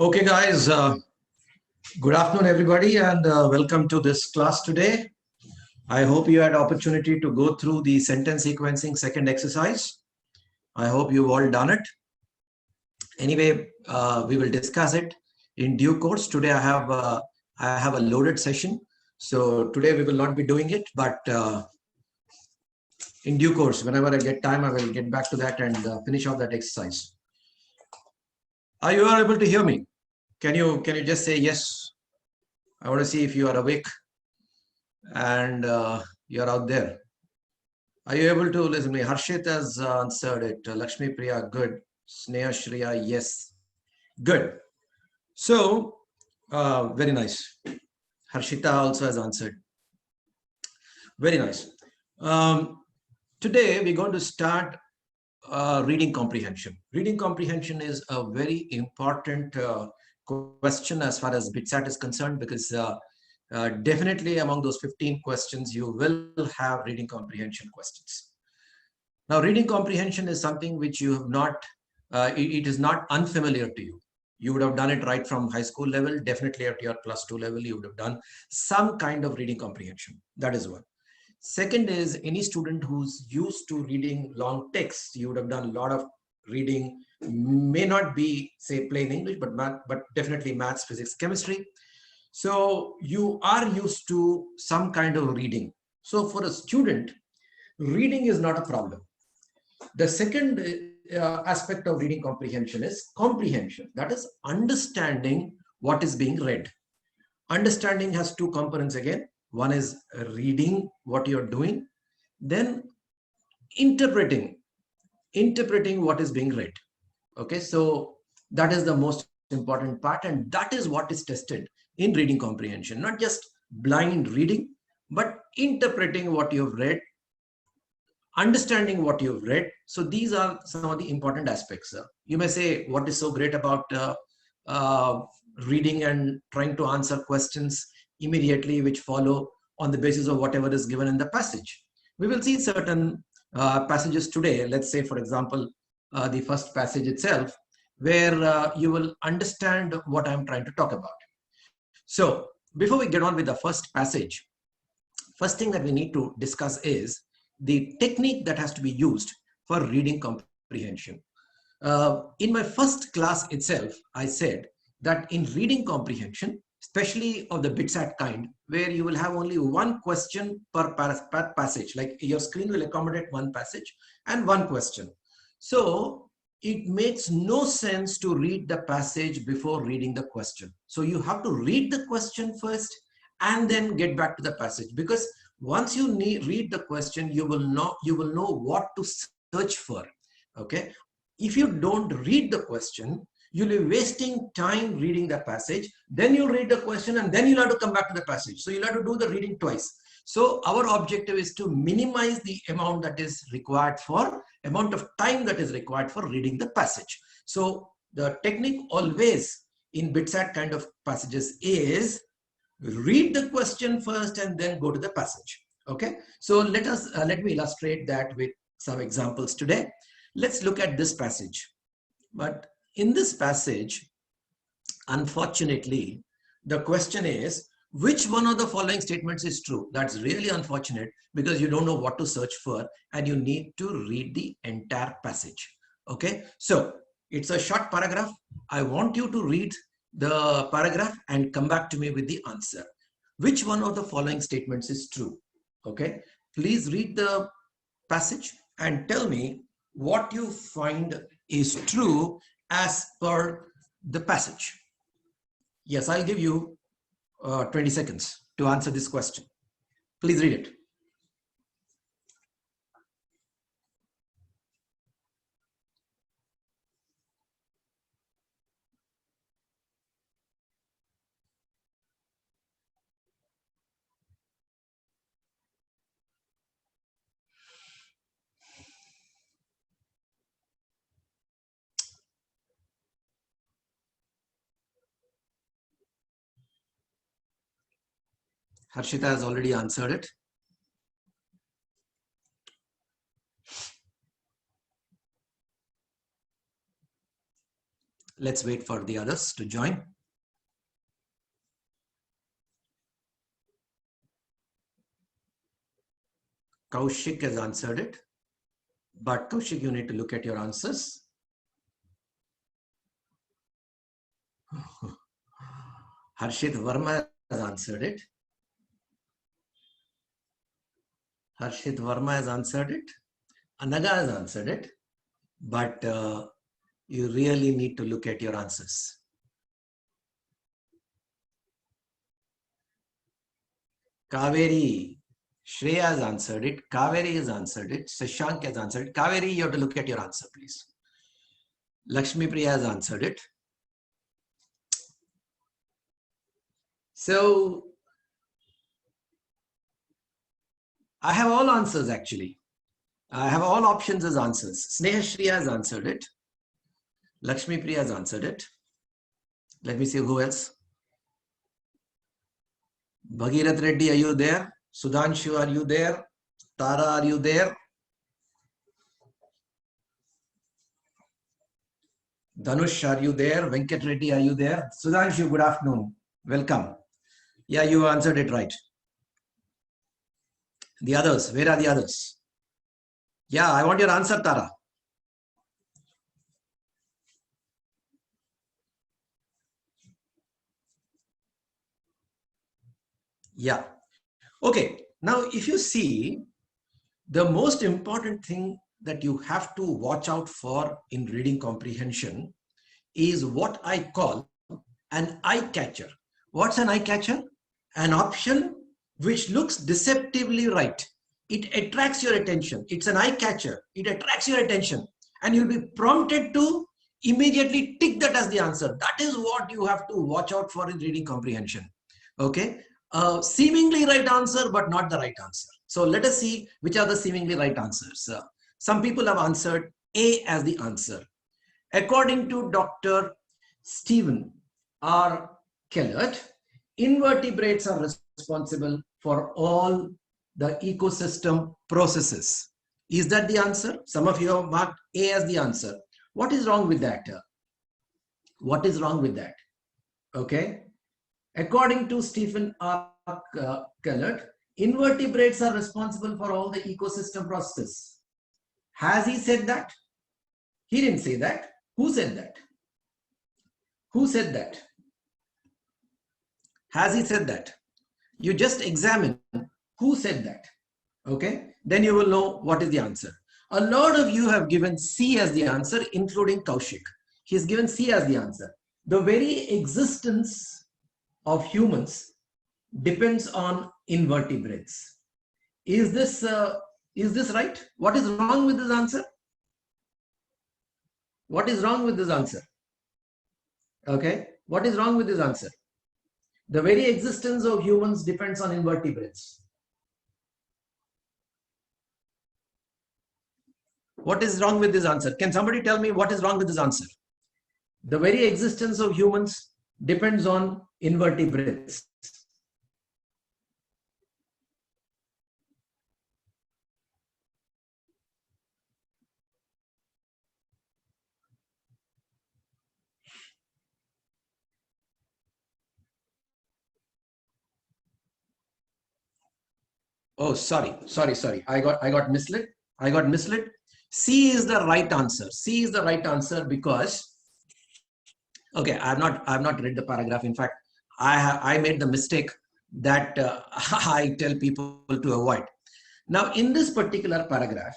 Okay, guys, good afternoon, everybody, and welcome to this class today. I hope you had opportunity to go through the sentence sequencing second exercise. I hope you've all done it. Anyway, we will discuss it in due course. Today, I have a loaded session. So today we will not be doing it, but in due course, whenever I get time, I will get back to that and finish off that exercise. Are you able to hear me? Can you just say yes? I want to see if you are awake and you're out there. Are you able to listen to me? Harshit has answered it. Lakshmi Priya, good. Sneha Shriya, yes. Good. So, very nice. Harshita also has answered. Very nice. Today, we're going to start reading comprehension. Reading comprehension is a very important question as far as BITSAT is concerned, because definitely among those 15 questions, you will have reading comprehension questions. Now, reading comprehension is something which you have not, it is not unfamiliar to you. You would have done it right from high school level. Definitely at your +2 level, you would have done some kind of reading comprehension. That is one. Second is any student who's used to reading long texts, you would have done a lot of reading, may not be, say, plain English, but definitely maths, physics, chemistry. So you are used to some kind of reading. So for a student, reading is not a problem. The second aspect of reading comprehension is comprehension. That is understanding what is being read. Understanding has two components again. One is reading what you're doing, then interpreting what is being read. Okay, so that is the most important part, and that is what is tested in reading comprehension. Not just blind reading, but interpreting what you've read, understanding what you've read. So these are some of the important aspects. You may say, what is so great about reading and trying to answer questions immediately which follow on the basis of whatever is given in the passage? We will see certain passages today. Let's say, for example, the first passage itself, where you will understand what I'm trying to talk about. So before we get on with the first passage, first thing that we need to discuss is the technique that has to be used for reading comprehension. In my first class itself, I said that in reading comprehension, especially of the BITSAT kind, where you will have only one question per passage, like your screen will accommodate one passage and one question. So it makes no sense to read the passage before reading the question. So you have to read the question first and then get back to the passage, because once you read the question, you will know what to search for. Okay, if you don't read the question, you'll be wasting time reading the passage. Then you'll read the question and then you'll have to come back to the passage. So you'll have to do the reading twice. So our objective is to minimize the amount of time that is required for reading the passage. So the technique always in BITSAT kind of passages is read the question first and then go to the passage. Okay, so let me illustrate that with some examples today. Let's look at this passage. But in this passage, unfortunately, the question is, which one of the following statements is true? That's really unfortunate, because you don't know what to search for and you need to read the entire passage. Okay, so it's a short paragraph. I want you to read the paragraph and come back to me with the answer. Which one of the following statements is true? Okay, please read the passage and tell me what you find is true as per the passage. Yes, I'll give you 20 seconds to answer this question. Please read it. Harshita has already answered it. Let's wait for the others to join. Kaushik has answered it, but Kaushik, you need to look at your answers. Harshit Verma has answered it. Harshit Verma has answered it. Anaga has answered it. But you really need to look at your answers. Kaveri, Shreya has answered it. Kaveri has answered it. Sashank has answered it. Kaveri, you have to look at your answer, please. Lakshmi Priya has answered it. So, I have all answers actually. I have all options as answers. Sneha Shreya has answered it. Lakshmi Priya has answered it. Let me see who else. Bhagirath Reddy, are you there? Sudhanshu, are you there? Tara, are you there? Dhanush, are you there? Venkat Reddy, are you there? Sudhanshu, good afternoon. Welcome. Yeah, you answered it right. The others, where are the others? Yeah, I want your answer, Tara. Yeah. Okay. Now, if you see, the most important thing that you have to watch out for in reading comprehension is what I call an eye catcher. What's an eye catcher? An option which looks deceptively right. It attracts your attention. It's an eye catcher. It attracts your attention and you'll be prompted to immediately tick that as the answer. That is what you have to watch out for in reading comprehension. Okay. Seemingly right answer, but not the right answer. So let us see which are the seemingly right answers. Some people have answered A as the answer. According to Dr. Stephen R. Kellert, invertebrates are responsible for all the ecosystem processes. Is that the answer? Some of you have marked A as the answer. What is wrong with that? What is wrong with that? Okay. According to Stephen R. Kellert, invertebrates are responsible for all the ecosystem processes. Has he said that? He didn't say that. Who said that? Who said that? Has he said that? You just examine who said that. Okay? Then you will know what is the answer. A lot of you have given C as the answer, including Kaushik. He has given C as the answer. The very existence of humans depends on invertebrates. Is this right? What is wrong with this answer? What is wrong with this answer? Okay, what is wrong with this answer? The very existence of humans depends on invertebrates. What is wrong with this answer? Can somebody tell me what is wrong with this answer? The very existence of humans depends on invertebrates. Oh, sorry. I got misled. C is the right answer. C is the right answer because, okay, I've not read the paragraph. In fact, I made the mistake that I tell people to avoid. Now, in this particular paragraph,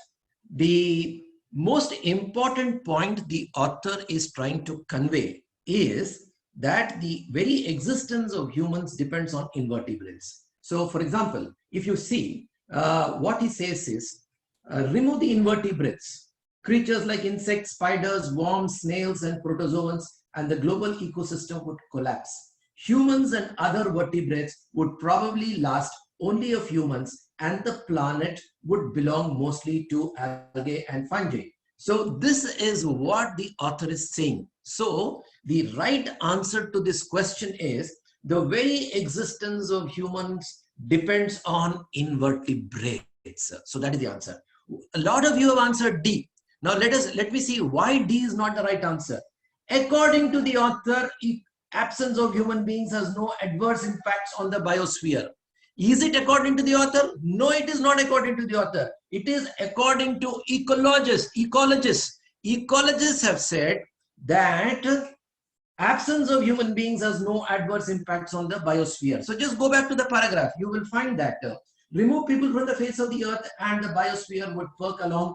the most important point the author is trying to convey is that the very existence of humans depends on invertebrates. So, for example, if you see what he says is, remove the invertebrates, creatures like insects, spiders, worms, snails, and protozoans, and the global ecosystem would collapse. Humans and other vertebrates would probably last only a few months, and the planet would belong mostly to algae and fungi. So this is what the author is saying. So the right answer to this question is the very existence of humans depends on invertebrates. So that is the answer. A lot of you have answered D. Now let me see why D is not the right answer. According to the author, absence of human beings has no adverse impacts on the biosphere. Is it according to the author? No, it is not according to the author. It is according to ecologists. Ecologists have said that absence of human beings has no adverse impacts on the biosphere. So just go back to the paragraph. You will find that remove people from the face of the earth and the biosphere would work along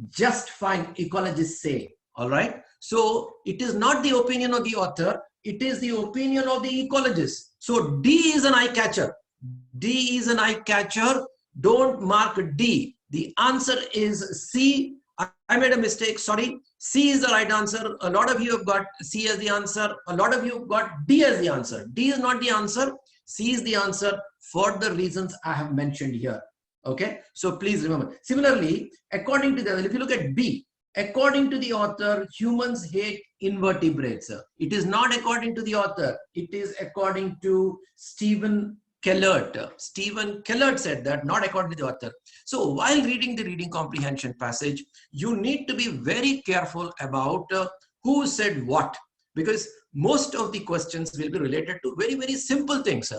just fine, ecologists say. All right. So it is not the opinion of the author. It is the opinion of the ecologist. So D is an eye catcher. D is an eye catcher. Don't mark D. The answer is C. I made a mistake. Sorry. C is the right answer. A lot of you have got C as the answer. A lot of you have got D as the answer. D is not the answer. C is the answer for the reasons I have mentioned here. Okay. So please remember. Similarly, according to the, if you look at B, according to the author, humans hate invertebrates. It is not according to the author. It is according to Stephen Kellert. Stephen Kellert said that, not according to the author. So while reading the reading comprehension passage, you need to be very careful about who said what, because most of the questions will be related to very, very simple things.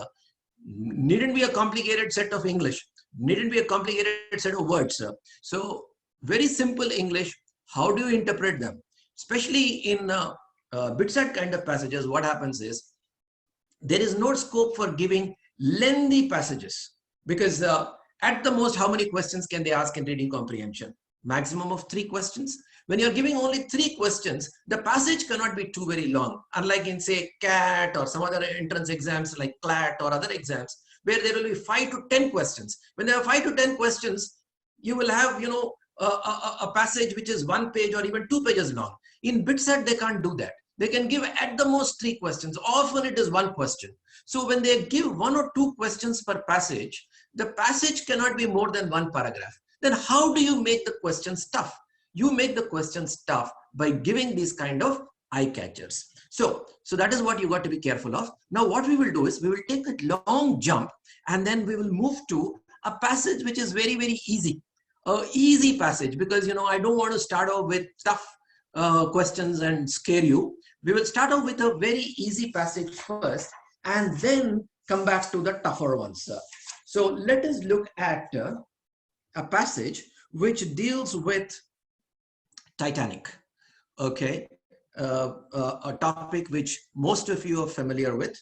Needn't be a complicated set of English, needn't be a complicated set of words. So very simple English. How do you interpret them? Especially in BITSAT kind of passages, what happens is there is no scope for giving lengthy passages, because at the most, how many questions can they ask in reading comprehension? Maximum of 3 questions. When you're giving only 3 questions, the passage cannot be too very long. Unlike in, say, CAT or some other entrance exams like CLAT or other exams, where there will be 5 to 10 questions. When there are 5 to 10 questions, you will have, you know, a passage which is 1 page or even 2 pages long. In BITSAT, they can't do that. They can give at the most 3 questions. Often it is 1 question. So when they give 1 or 2 questions per passage, the passage cannot be more than 1 paragraph. Then how do you make the questions tough? You make the questions tough by giving these kind of eye catchers. So that is what you got to be careful of. Now what we will do is we will take a long jump and then we will move to a passage which is very, very easy. Easy passage, because, you know, I don't want to start off with tough questions and scare you. We will start off with a very easy passage first and then come back to the tougher ones. So let us look at a passage which deals with Titanic. Okay, a topic which most of you are familiar with.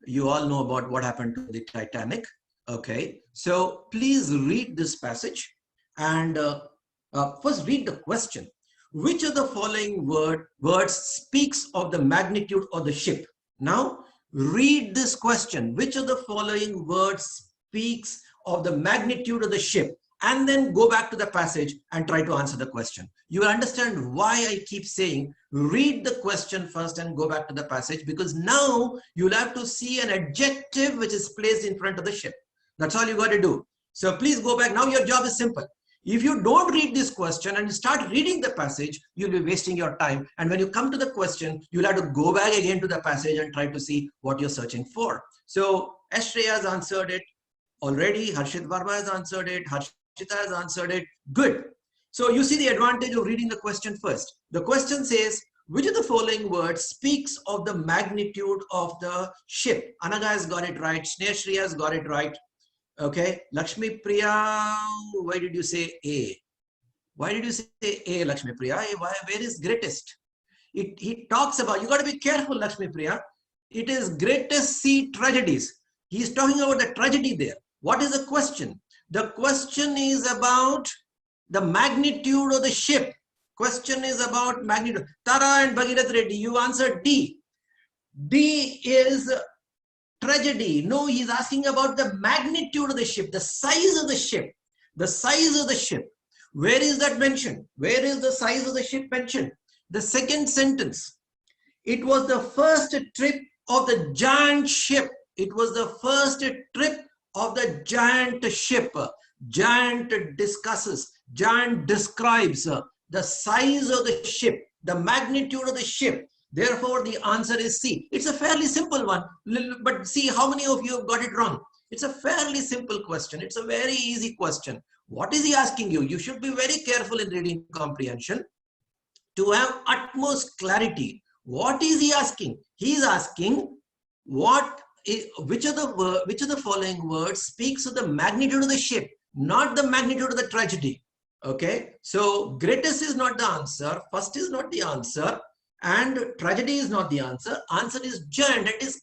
You all know about what happened to the Titanic. Okay, so please read this passage and first read the question. Which of the following words speaks of the magnitude of the ship? Now read this question. Which of the following words speaks of the magnitude of the ship? And then go back to the passage and try to answer the question. You will understand why I keep saying read the question first and go back to the passage, because now you'll have to see an adjective which is placed in front of the ship. That's all you got to do. So please go back. Now your job is simple. If you don't read this question and start reading the passage, you'll be wasting your time. And when you come to the question, you'll have to go back again to the passage and try to see what you're searching for. So Ashreya has answered it already. Harshit Verma has answered it. Harshita has answered it. Good. So you see the advantage of reading the question first. The question says, which of the following words speaks of the magnitude of the ship? Anaga has got it right. Snehashri has got it right. Okay, Lakshmi Priya, why did you say A? Why did you say A, Lakshmi Priya? Where is greatest? He talks about, you got to be careful, Lakshmi Priya. It is greatest sea tragedies. He is talking about the tragedy there. What is the question? The question is about the magnitude of the ship. Question is about magnitude. Tara and Bhagirath Reddy, you answered D. D is tragedy. No, he's asking about the magnitude of the ship, the size of the ship, the size of the ship. Where is that mentioned? Where is the size of the ship mentioned? The second sentence. It was the first trip of the giant ship. It was the first trip of the giant ship. Giant discusses, giant describes the size of the ship, the magnitude of the ship. Therefore, the answer is C. It's a fairly simple one, but see how many of you have got it wrong. It's a fairly simple question. It's a very easy question. What is he asking you? You should be very careful in reading comprehension to have utmost clarity. What is he asking? He is asking which of the following words speaks of the magnitude of the ship, not the magnitude of the tragedy. Okay, so greatest is not the answer, first is not the answer, and tragedy is not the answer. Answer is giant. It is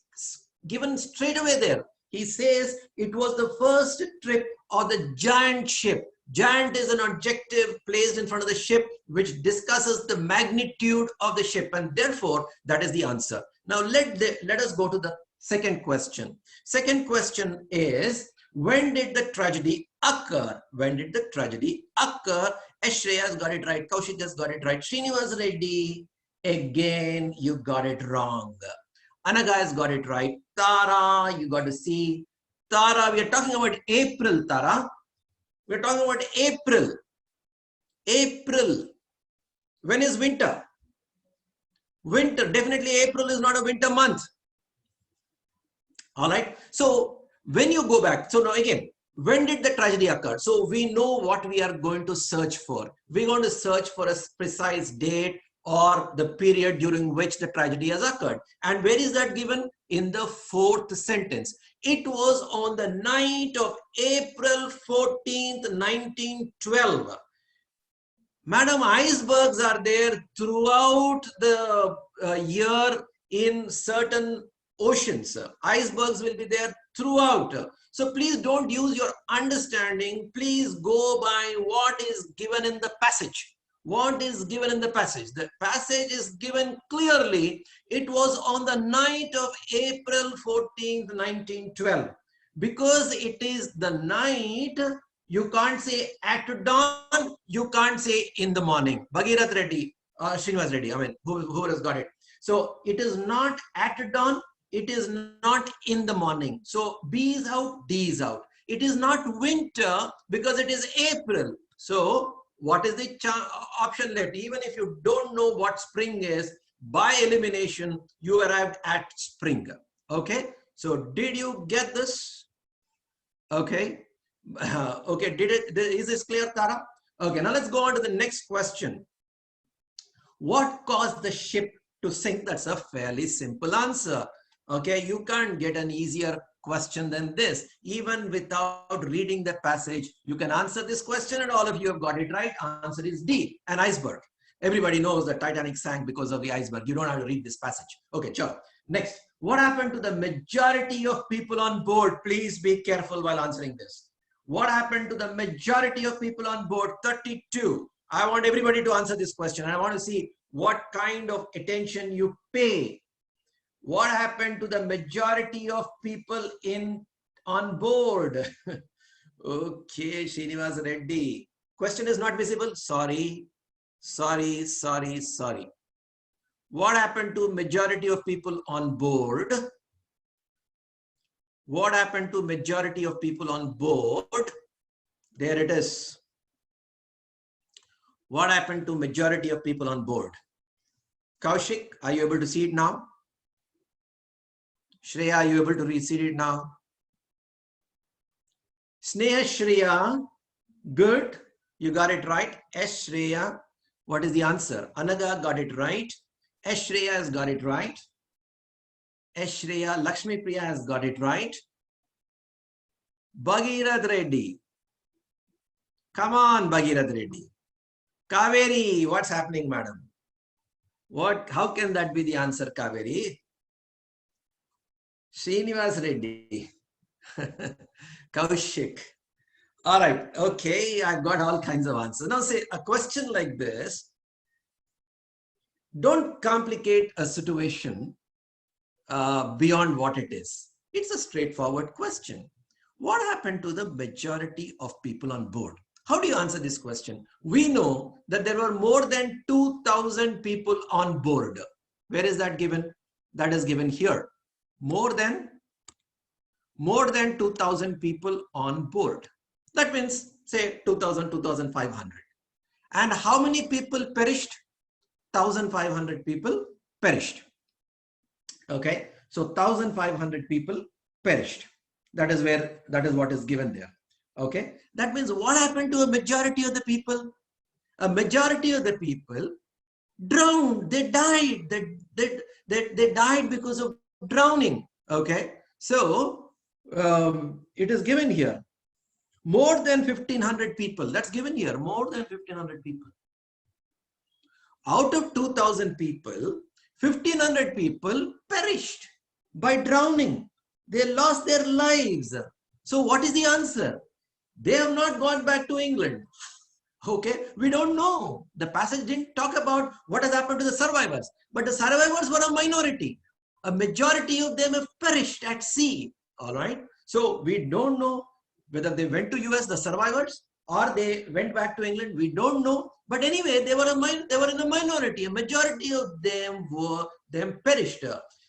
given straight away there. He says it was the first trip of the giant ship. Giant is an adjective placed in front of the ship which discusses the magnitude of the ship, and therefore that is the answer. Now let us go to the second question. Second question is, when did the tragedy occur? When did the tragedy occur? Shreya has got it right. Kaushik has got it right. Srinivas Reddy, again you got it wrong. Anaga has got it right. Tara, you got to see. Tara, we are talking about April, Tara. We are talking about April. April. When is winter? Winter. Definitely April is not a winter month. All right. So when you go back, so now again, when did the tragedy occur? So we know what we are going to search for. We're going to search for a precise date or the period during which the tragedy has occurred. And where is that given? In the fourth sentence. It was on the night of April 14th, 1912. Madam, icebergs are there throughout the year in certain oceans. Icebergs will be there throughout. So please don't use your understanding. Please go by what is given in the passage. What is given in the passage? The passage is given clearly. It was on the night of April 14th, 1912. Because it is the night, you can't say at dawn, you can't say in the morning. Bhagirath Reddy, Srinivas Reddy, I mean, who has got it? So it is not at dawn, it is not in the morning. So B is out, D is out. It is not winter because it is April. So what is the option left? Even if you don't know what spring is, by elimination, you arrived at spring. Okay. So did you get this? Okay. Okay. Is this clear, Tara? Okay. Now let's go on to the next question. What caused the ship to sink? That's a fairly simple answer. Okay. You can't get an easier question than this. Even without reading the passage, you can answer this question, and all of you have got it right. Answer is D, an iceberg. Everybody knows that Titanic sank because of the iceberg. You don't have to read this passage. Okay, sure. Next, what happened to the majority of people on board? Please be careful while answering this. What happened to the majority of people on board? 32. I want everybody to answer this question. I want to see what kind of attention you pay. What happened to the majority of people on board? Okay, Srinivas Reddy. Question is not visible. Sorry. What happened to majority of people on board? What happened to majority of people on board? There it is. What happened to majority of people on board? Kaushik, are you able to see it now? Shreya, are you able to see it now? Sneha Shreya, good. You got it right. S Shreya, what is the answer? Anaga got it right. S Shreya has got it right. S Shreya, Lakshmi Priya has got it right. Bhagirath Reddy. Come on, Bhagirath Reddy. Kaveri, what's happening, madam? How can that be the answer, Kaveri? Srinivas Reddy. Kaushik. All right. Okay. I've got all kinds of answers. Now say a question like this. Don't complicate a situation beyond what it is. It's a straightforward question. What happened to the majority of people on board? How do you answer this question? We know that there were more than 2,000 people on board. Where is that given? That is given here. More than 2,000 people on board. That means say 2,000, 2,500. And how many people perished? 1,500 people perished. Okay. So 1,500 people perished. That is what is given there. Okay. That means what happened to a majority of the people? A majority of the people, Drowned. They died. They died because of drowning. Okay. So it is given here. More than 1,500 people. That's given here. More than 1,500 people. Out of 2,000 people, 1,500 people perished by drowning. They lost their lives. So what is the answer? They have not gone back to England. Okay, we don't know. The passage didn't talk about what has happened to the survivors, but the survivors were a minority. A majority of them have perished at sea. All right. So we don't know whether they went to US, the survivors, or they went back to England. We don't know. But anyway, they were in a minority. A majority of them perished.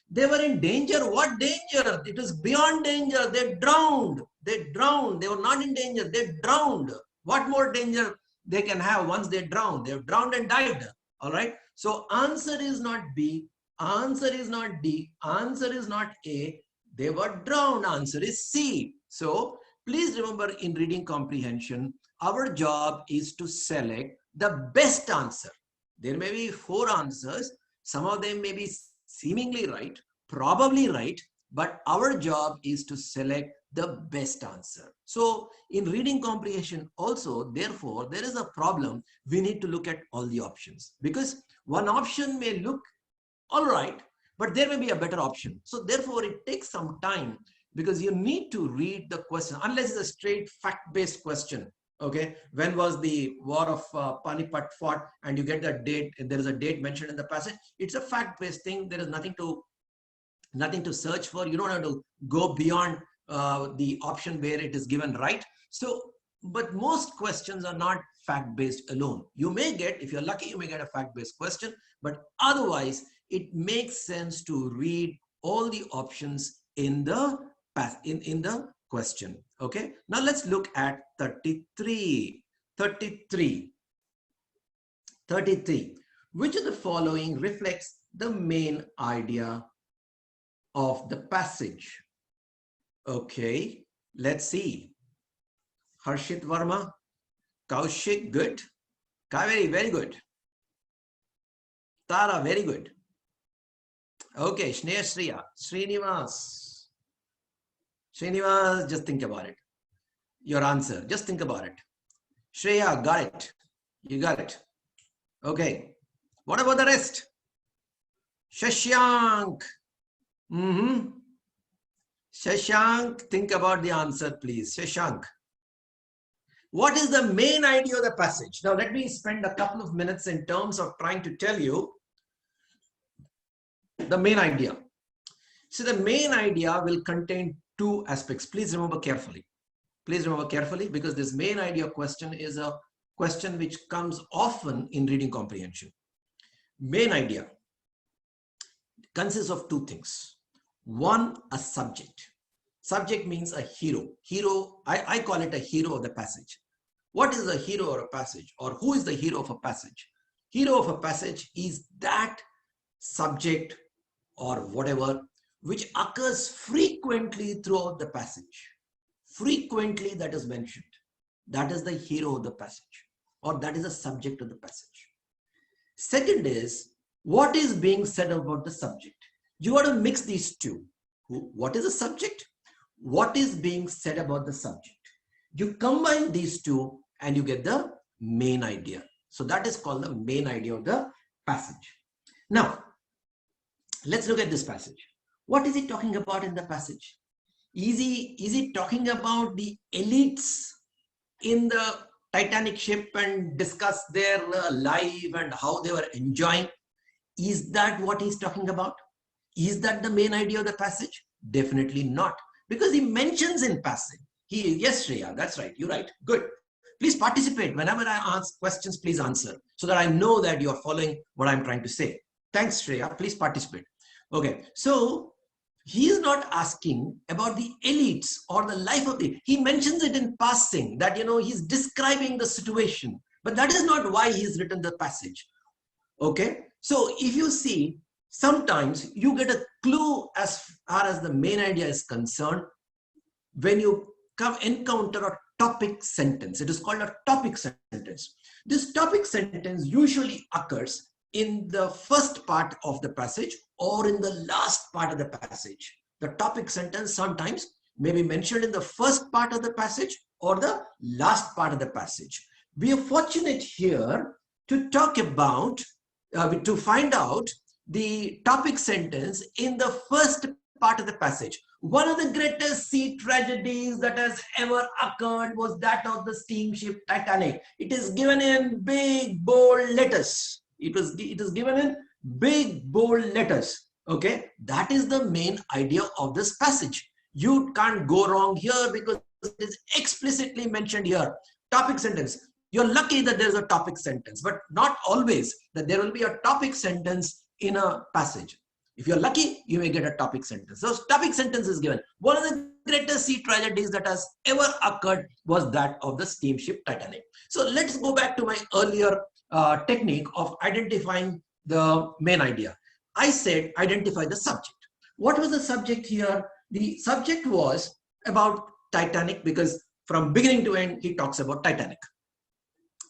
They were in danger. What danger? It was beyond danger. They drowned. They drowned. They were not in danger. They drowned. What more danger they can have once they drown? They've drowned and died. All right. So answer is not B. Answer is not D. Answer is not A. They were drowned. Answer is C. So please remember, in reading comprehension, our job is to select the best answer. There may be 4 answers. Some of them may be seemingly right, probably right, but our job is to select the best answer. So in reading comprehension also, therefore, there is a problem. We need to look at all the options, because one option may look all right, but there may be a better option. So therefore, it takes some time, because you need to read the question, unless it's a straight fact-based question. Okay, when was the war of Panipat fought, and you get that date, and there is a date mentioned in the passage. It's a fact-based thing. There is nothing to search for. You don't have to go beyond the option where it is given right. So, but most questions are not fact-based alone. You may get, if you're lucky, you may get a fact-based question, but otherwise, it makes sense to read all the options in the question. Okay, now let's look at 33. Which of the following reflects the main idea of the passage? Okay, let's see. Harshit Verma, Kaushik, good. Kaveri, very good. Tara, very good. Okay, Shreyasriya, Srinivas, just think about it. Your answer, just think about it. Shreya, got it. You got it. Okay. What about the rest? Shashank. Shashank, think about the answer, please. Shashank. What is the main idea of the passage? Now, let me spend a couple of minutes in terms of trying to tell you the main idea. So the main idea will contain 2 aspects. Please remember carefully. Please remember carefully, because this main idea question is a question which comes often in reading comprehension. Main idea consists of 2 things. One, a subject. Subject means a hero. Hero, I call it a hero of the passage. What is a hero of a passage, or who is the hero of a passage? Hero of a passage is that subject or whatever which occurs frequently throughout the passage. Frequently, that is mentioned. That is the hero of the passage, or that is the subject of the passage. Second is, what is being said about the subject? You want to mix these 2. What is the subject? What is being said about the subject? You combine these 2 and you get the main idea. So that is called the main idea of the passage. Now, let's look at this passage. What is it talking about in the passage? Is it talking about the elites in the Titanic ship and discuss their life and how they were enjoying? Is that what he's talking about? Is that the main idea of the passage? Definitely not, because he mentions in passing. Yes, Shreya, that's right. You're right. Good. Please participate. Whenever I ask questions, please answer, so that I know that you're following what I'm trying to say. Thanks, Shreya. Please participate. Okay. So he is not asking about the elites or the life of the, he mentions it in passing that, he's describing the situation, but that is not why he's written the passage. Okay. So if you see, sometimes you get a clue as far as the main idea is concerned when you encounter a topic sentence. It is called a topic sentence. This topic sentence usually occurs in the first part of the passage or in the last part of the passage. The topic sentence sometimes may be mentioned in the first part of the passage or the last part of the passage. We are fortunate here to talk about, to find out the topic sentence in the first part of the passage. One of the greatest sea tragedies that has ever occurred was that of the steamship Titanic. It is given in big bold letters. It is given in big bold letters. Okay, that is the main idea of this passage. You can't go wrong here because it is explicitly mentioned here. Topic sentence. You're lucky that there's a topic sentence, but not always that there will be a topic sentence in a passage. If you're lucky, you may get a topic sentence. So topic sentence is given. One of the greatest sea tragedies that has ever occurred was that of the steamship Titanic. So let's go back to my earlier technique of identifying the main idea. I said identify the subject. What was the subject here? The subject was about Titanic because from beginning to end, he talks about Titanic.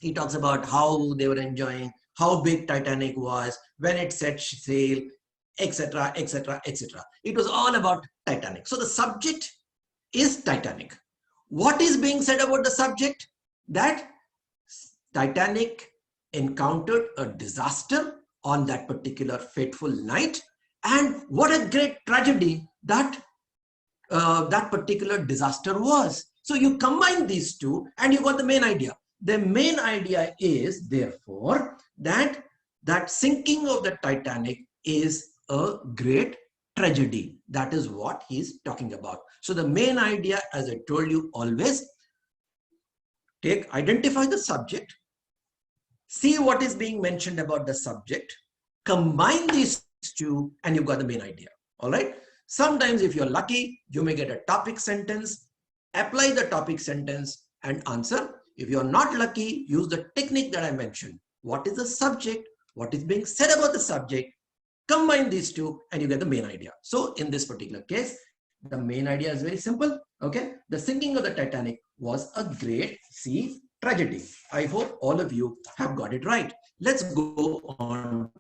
He talks about how they were enjoying, how big Titanic was, when it set sail, etc., etc., etc. It was all about Titanic. So the subject is Titanic. What is being said about the subject? That Titanic encountered a disaster on that particular fateful night, and what a great tragedy that that particular disaster was. So you combine these two and you got the main idea. The main idea is therefore that sinking of the Titanic is a great tragedy. That is what he's talking about. So the main idea, as I told you, always identify the subject, see what is being mentioned about the subject, combine these two, and you've got the main idea. All right. Sometimes if you're lucky, you may get a topic sentence, apply the topic sentence and answer. If you're not lucky, use the technique that I mentioned. What is the subject? What is being said about the subject? Combine these two and you get the main idea. So in this particular case, the main idea is very simple. Okay. The sinking of the Titanic was a great sea tragedy. I hope all of you have got it right. Let's go on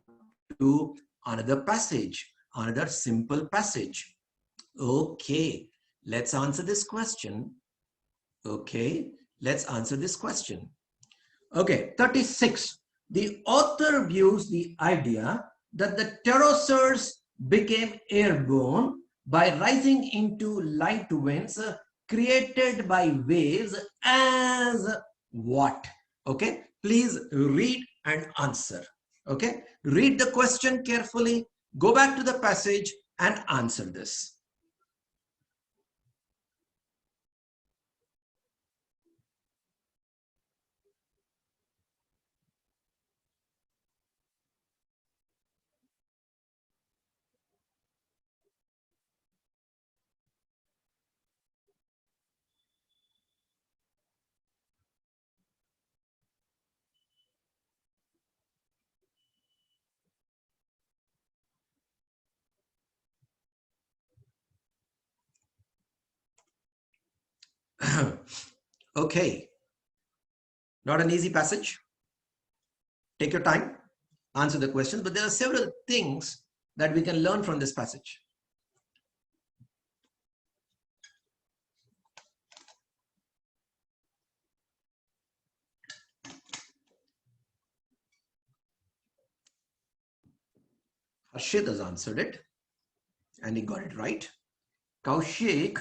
to another passage, another simple passage. Okay. Let's answer this question. Okay. Let's answer this question. Okay, 36. The author views the idea that the pterosaurs became airborne by rising into light winds created by waves as what? Okay, please read and answer. Okay, read the question carefully, go back to the passage and answer this. Okay, not an easy passage. Take your time, answer the questions, but there are several things that we can learn from this passage. Harshit has answered it and he got it right. Kaushik,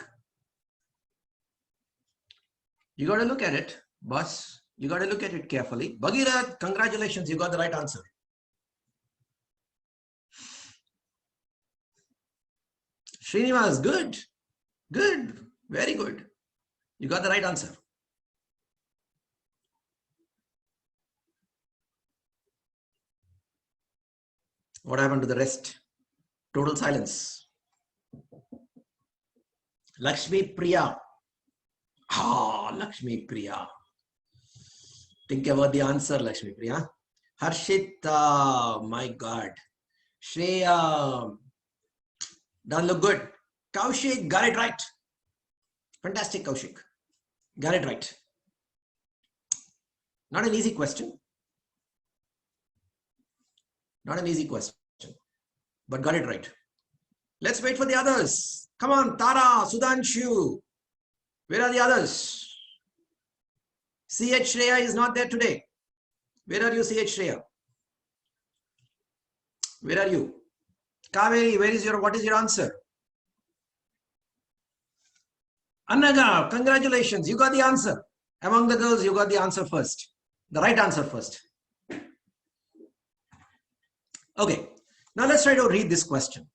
you got to look at it, boss. You got to look at it carefully. Bhagirath, congratulations, you got the right answer. Srinivas, good, good, very good. You got the right answer. What happened to the rest? Total silence. Lakshmi Priya. Ah, Lakshmi Priya. Think about the answer, Lakshmi Priya. Harshit, my God. Shreya, doesn't look good. Kaushik, got it right. Fantastic, Kaushik. Got it right. Not an easy question. Not an easy question, but got it right. Let's wait for the others. Come on, Tara, Sudhanshu. Where are the others? CH Shreya is not there today. Where are you, CH Shreya? Where are you? Kaveri, what is your answer? Annaga, congratulations. You got the answer. Among the girls, you got the answer first. The right answer first. Okay. Now let's try to read this question.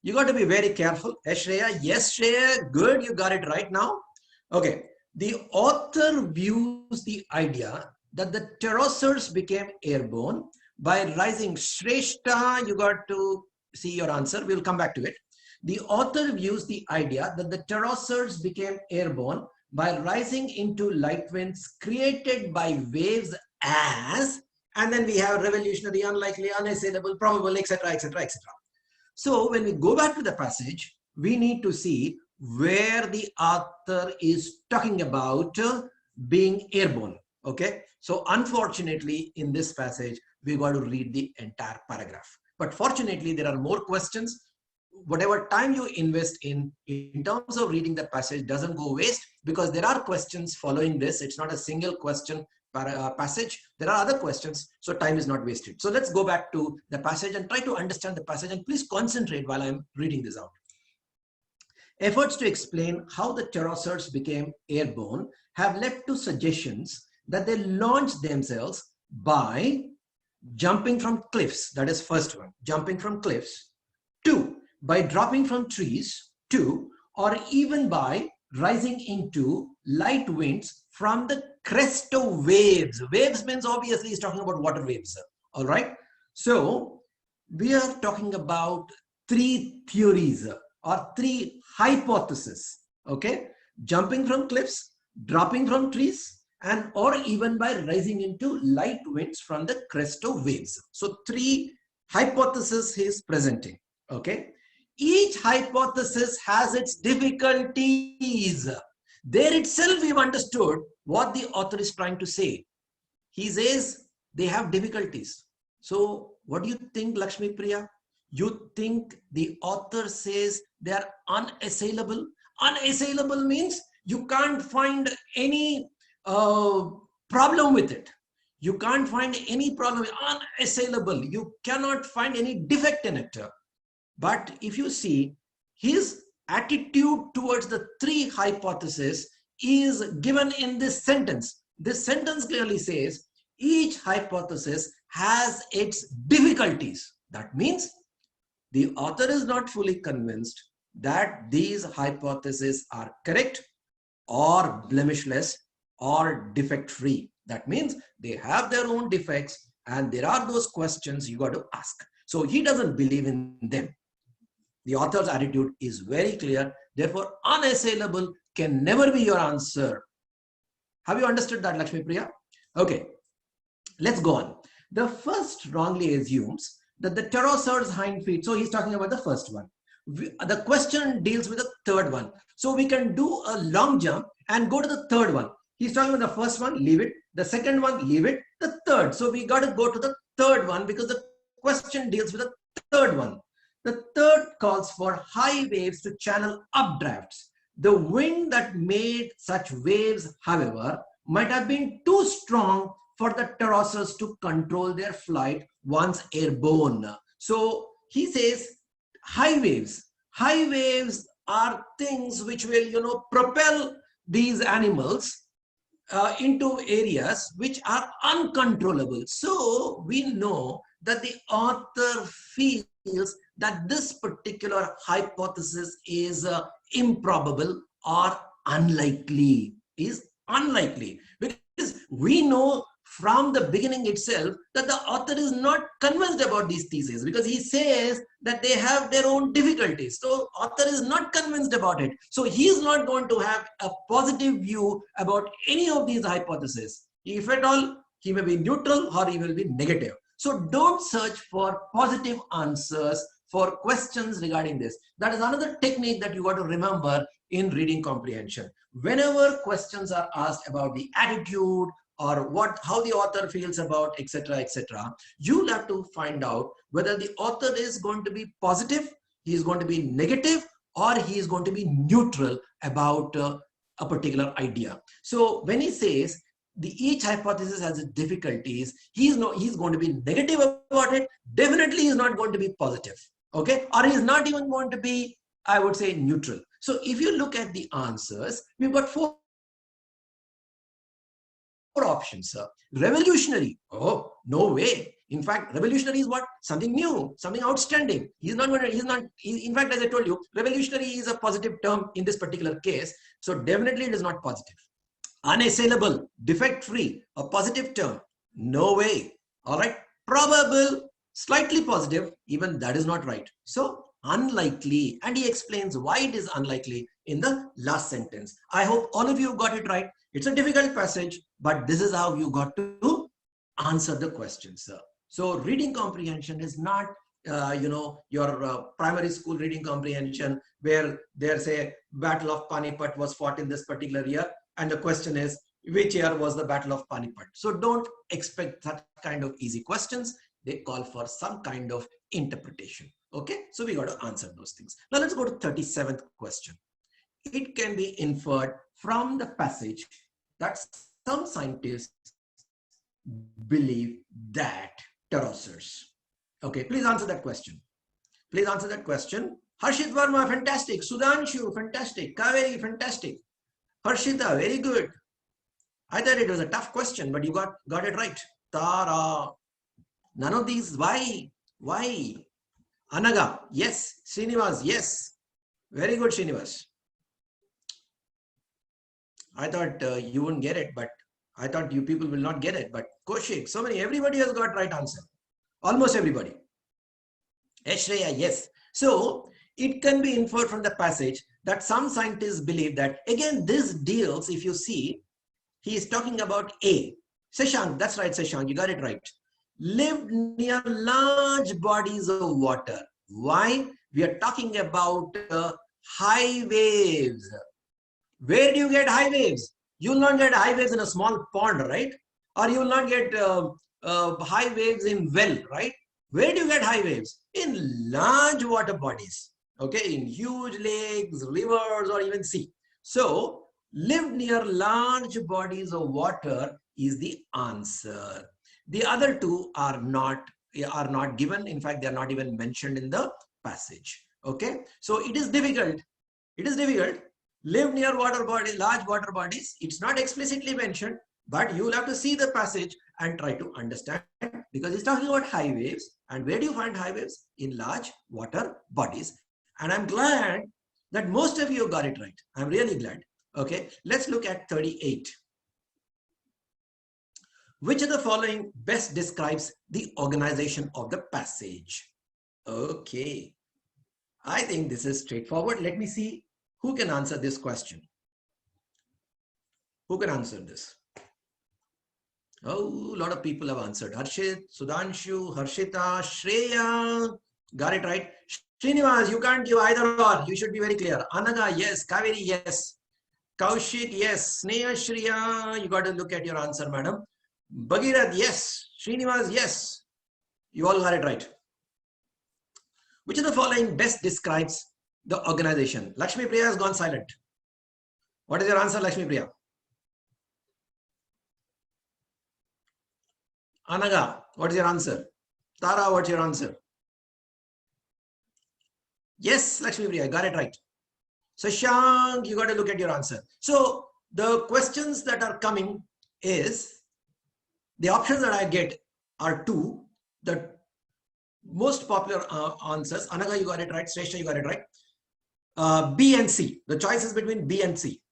You got to be very careful. Shreya, yes, Shreya, good. You got it right now. Okay. The author views the idea that the pterosaurs became airborne by rising. Shrestha, you got to see your answer. We'll come back to it. The author views the idea that the pterosaurs became airborne by rising into light winds created by waves as, and then we have revolutionary, unlikely, unassailable, probable, etc., etc., etc. So when we go back to the passage, we need to see where the author is talking about being airborne. Okay. So unfortunately, in this passage, we got to read the entire paragraph. But fortunately, there are more questions. Whatever time you invest in terms of reading the passage doesn't go waste, because there are questions following this. It's not a single question passage. There are other questions, so time is not wasted. So let's go back to the passage and try to understand the passage, and please concentrate while I'm reading this out. Efforts to explain how the pterosaurs became airborne have led to suggestions that they launched themselves by jumping from cliffs. That is first one, jumping from cliffs. 2, by dropping from trees. 2, or even by rising into light winds from the crest of waves. Waves means obviously he's talking about water waves. All right. So we are talking about 3 theories or 3 hypotheses. Okay. Jumping from cliffs, dropping from trees, and or even by rising into light winds from the crest of waves. So 3 hypotheses he is presenting. Okay. Each hypothesis has its difficulties. There itself we've understood what the author is trying to say. He says they have difficulties. So what do you think, Lakshmi Priya? You think the author says they are unassailable? Unassailable means you can't find any problem with it. You can't find any problem. Unassailable. You cannot find any defect in it. But if you see, his attitude towards the 3 hypotheses is given in this sentence. This sentence clearly says each hypothesis has its difficulties. That means the author is not fully convinced that these hypotheses are correct or blemishless or defect-free. That means they have their own defects, and there are those questions you got to ask. So he doesn't believe in them. The author's attitude is very clear. Therefore, unassailable can never be your answer. Have you understood that, Lakshmi Priya? Okay, let's go on. The first wrongly assumes that the pterosaur's hind feet. So he's talking about the first one. The question deals with the third one. So we can do a long jump and go to the third one. He's talking about the first one, leave it. The second one, leave it. The third. So we got to go to the third one because the question deals with the third one. The third calls for high waves to channel updrafts. The wind that made such waves, however, might have been too strong for the pterosaurs to control their flight once airborne. So he says high waves. High waves are things which will, propel these animals into areas which are uncontrollable. So we know that the author feels that this particular hypothesis is improbable or unlikely, because we know from the beginning itself that the author is not convinced about these theses, because he says that they have their own difficulties. So author is not convinced about it. So he is not going to have a positive view about any of these hypotheses. If at all, he may be neutral or he will be negative. So don't search for positive answers for questions regarding this. That is another technique that you got to remember in reading comprehension. Whenever questions are asked about the attitude or how the author feels about, etc., etc. You'll have to find out whether the author is going to be positive, he is going to be negative, or he is going to be neutral about a particular idea. So when he says each hypothesis has its difficulties, he's going to be negative about it. Definitely he's not going to be positive. Okay, or he's not even going to be, I would say, neutral. So if you look at the answers, we've got four options. Revolutionary. Oh, no way. In fact, revolutionary is what? Something new, something outstanding. In fact, as I told you, revolutionary is a positive term in this particular case. So definitely it is not positive. Unassailable, defect free, a positive term. No way. All right. Probable, slightly positive, even that is not right. So unlikely, and he explains why it is unlikely in the last sentence. I hope all of you got it right. It's a difficult passage, but this is how you got to answer the question, sir. So reading comprehension is not your primary school reading comprehension where there's a Battle of Panipat was fought in this particular year, and the question is, which year was the Battle of Panipat? So don't expect that kind of easy questions. They call for some kind of interpretation. Okay, so we got to answer those things. Now let's go to 37th question. It can be inferred from the passage that some scientists believe that pterosaurs. Okay, please answer that question. Please answer that question. Harshit Verma, fantastic. Sudhanshu, fantastic. Kaveri, fantastic. Harshita, very good. I thought it was a tough question, but you got it right. Tara. None of these. Why? Why? Anaga, yes. Srinivas, yes. Very good, Srinivas. I thought you wouldn't get it, but I thought you people will not get it. But Kaushik, so many, everybody has got right answer. Almost everybody. Ashreya, yes. So it can be inferred from the passage that some scientists believe that, again, this deals, if you see, he is talking about A. Sashank, that's right, Sashank, you got it right. Lived near large bodies of water. Why? We are talking about high waves. Where do you get high waves? You will not get high waves in a small pond, right? Or you will not get high waves in well, right? Where do you get high waves? In large water bodies, okay? In huge lakes, rivers, or even sea. So, lived near large bodies of water is the answer. The other two are not given. In fact, they are not even mentioned in the passage. Okay, so it is difficult. It is difficult. Live near water bodies, large water bodies. It's not explicitly mentioned, but you will have to see the passage and try to understand, because it's talking about high waves. And where do you find high waves? In large water bodies. And I'm glad that most of you got it right. I'm really glad. Okay, let's look at 38. Which of the following best describes the organization of the passage? Okay, I think this is straightforward. Let me see who can answer this question. Who can answer this? Oh, a lot of people have answered. Harshit, Sudhanshu, Harshita, Shreya. Got it right. Srinivas, you can't give either or. You should be very clear. Anaga, yes. Kaveri, yes. Kaushik, yes. Sneha, Shreya, you got to look at your answer, madam. Bhagirath, yes. Srinivas, yes. You all got it right. Which of the following best describes the organization? Lakshmi Priya has gone silent. What is your answer, Lakshmi Priya? Anaga, what is your answer? Tara, what's your answer? Yes, Lakshmi Priya, got it right. Sashank, you got to look at your answer. So the questions that are coming is, the options that I get are two. The most popular answers, Anaga, you got it right. Sresha, you got it right. B and C. The choice is between B and C.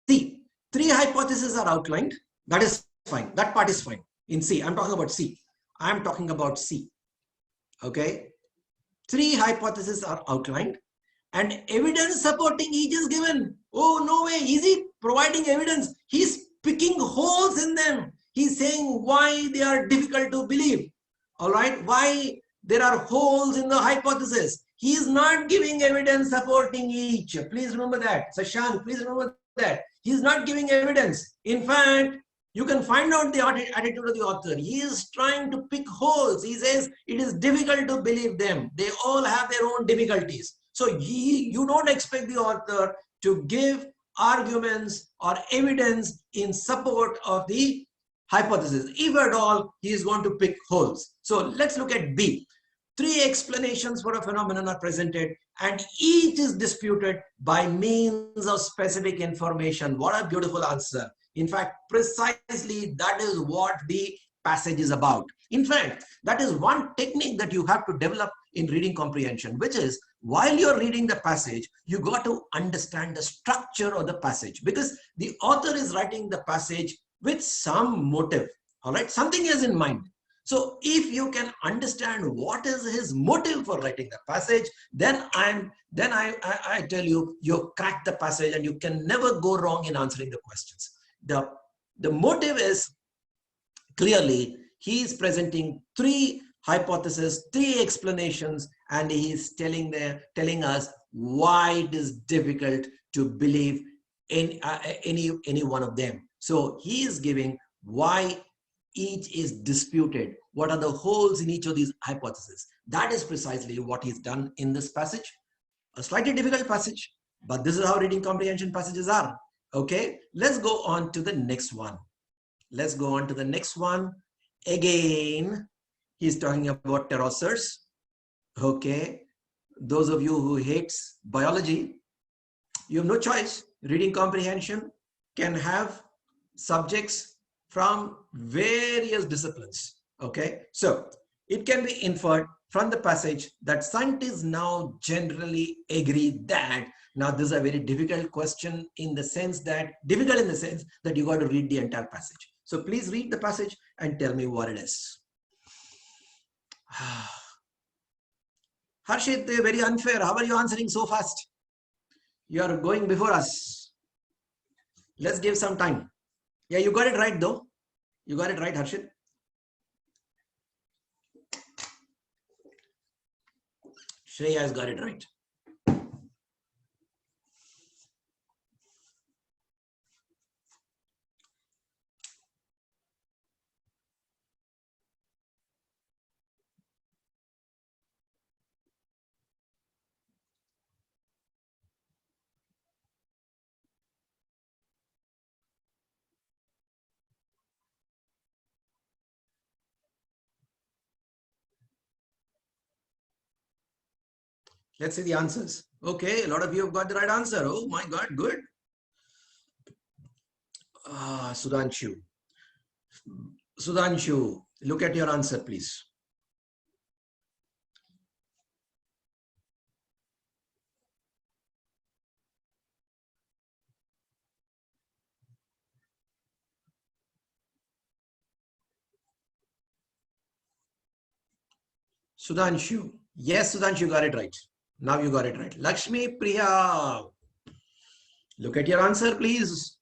C. 3 hypotheses are outlined. That is fine. That part is fine. In C, I'm talking about C. I'm talking about C. Okay. 3 hypotheses are outlined and evidence supporting each is given. Oh, no way. Is he providing evidence? He's picking holes in them. He's saying why they are difficult to believe. All right. Why there are holes in the hypothesis. He is not giving evidence supporting each. Please remember that. Sashank, please remember that. He's not giving evidence. In fact, you can find out the attitude of the author. He is trying to pick holes. He says it is difficult to believe them. They all have their own difficulties. So you don't expect the author to give arguments or evidence in support of the hypothesis. If at all, he is going to pick holes. So let's look at B. 3 explanations for a phenomenon are presented and each is disputed by means of specific information. What a beautiful answer. In fact, precisely that is what the passage is about. In fact, that is one technique that you have to develop in reading comprehension, which is while you're reading the passage, you got to understand the structure of the passage because the author is writing the passage with some motive. All right, something is in mind. So if you can understand what is his motive for writing the passage, then I tell you, you crack the passage and you can never go wrong in answering the questions. The motive is clearly he is presenting 3 hypotheses, 3 explanations, and he is telling us why it is difficult to believe in any one of them. So he is giving why each is disputed. What are the holes in each of these hypotheses? That is precisely what he's done in this passage. A slightly difficult passage, but this is how reading comprehension passages are. Okay, let's go on to the next one. Let's go on to the next one. Again, he's talking about pterosaurs. Okay, those of you who hates biology, you have no choice. Reading comprehension can have subjects from various disciplines. Okay, so it can be inferred from the passage that scientists now generally agree that. Now this is a very difficult question in the sense that you got to read the entire passage. So please read the passage and tell me what it is. Harshit, very unfair. How are you answering so fast? You are going before us. Let's give some time. Yeah, you got it right though. You got it right, Harshit. Shreya has got it right. Let's see the answers. Okay, a lot of you have got the right answer. Oh my God, good. Sudhanshu. Sudhanshu, look at your answer, please. Sudhanshu. Yes, Sudhanshu got it right. Now you got it right. Lakshmi Priya. Look at your answer, please.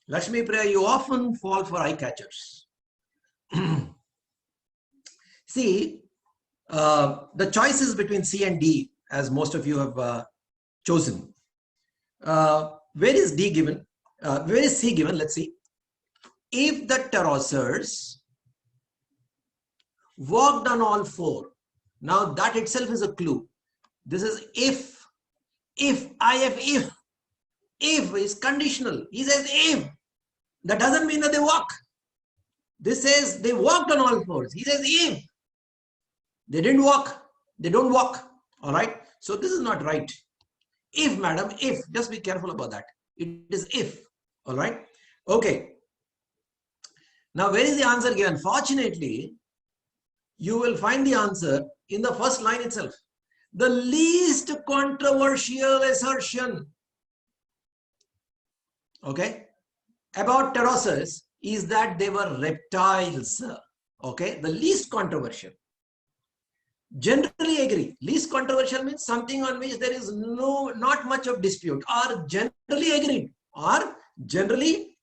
Lakshmi Priya, you often fall for eye catchers. See, the choice is between C and D, as most of you have chosen. Where is D given? Where is C given? Let's see. If the pterosaurs walked on all 4, now that itself is a clue. This is if is conditional. He says if. That doesn't mean that they walk. This says they walked on all 4s. He says if. They didn't walk. They don't walk. All right. So this is not right. If, madam, if. Just be careful about that. It is if. All right. Okay. Now, where is the answer given? Fortunately, you will find the answer in the first line itself. The least controversial assertion, okay, about pterosaurs is that they were reptiles. Okay, the least controversial. Generally agree. Least controversial means something on which there is not much of dispute, or generally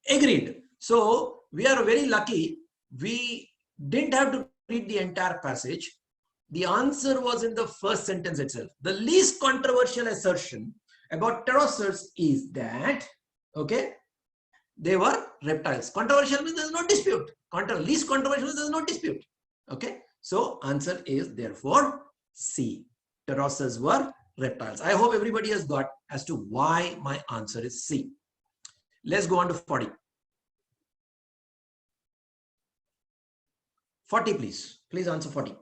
agreed, So we are very lucky. We didn't have to read the entire passage. The answer was in the first sentence itself. The least controversial assertion about pterosaurs is that Okay, they were reptiles. Controversial means there is no dispute. Least controversial means there is no dispute. Okay, so answer is therefore C. Pterosaurs were reptiles. I hope everybody has got as to why my answer is C. Let's go on to 40. 40, please. Please answer 40.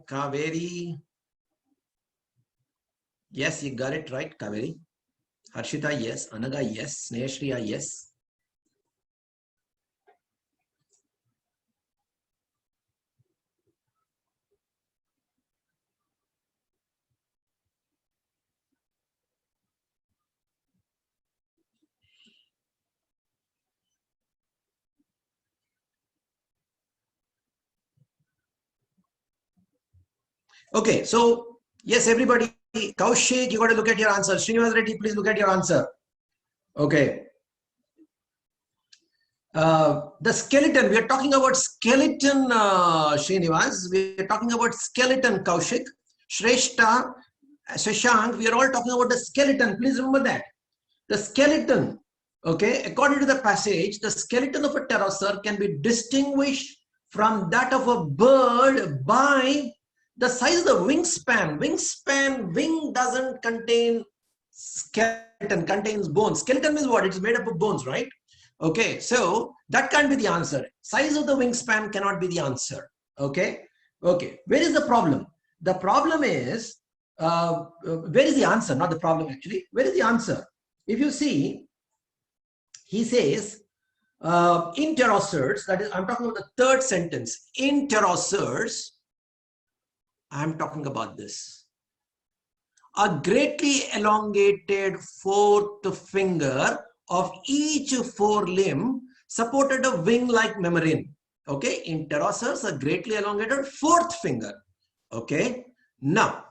Kaveri. Yes, you got it right, Kaveri. Harshita, yes. Anaga, yes. Snehashriya, yes. Okay, so yes, everybody. Kaushik, you got to look at your answer. Srinivas Reddy, please look at your answer. Okay. The skeleton, we are talking about skeleton, Srinivas. We are talking about skeleton, Kaushik. Shrestha, Shashank, we are all talking about the skeleton. Please remember that. The skeleton, okay, according to the passage, the skeleton of a pterosaur can be distinguished from that of a bird by the size of the wingspan. Wing doesn't contain skeleton, contains bones. Skeleton means what? It's made up of bones, right? Okay, so that can't be the answer. Size of the wingspan cannot be the answer. Okay, okay. Where is the problem? The problem is, where is the answer? Not the problem actually. Where is the answer? If you see, he says, in pterosaurs, that is, I'm talking about the third sentence. In pterosaurs, I'm talking about this. A greatly elongated fourth finger of each forelimb supported a wing-like membrane. Okay, in pterosaurs, a greatly elongated fourth finger. Okay, now,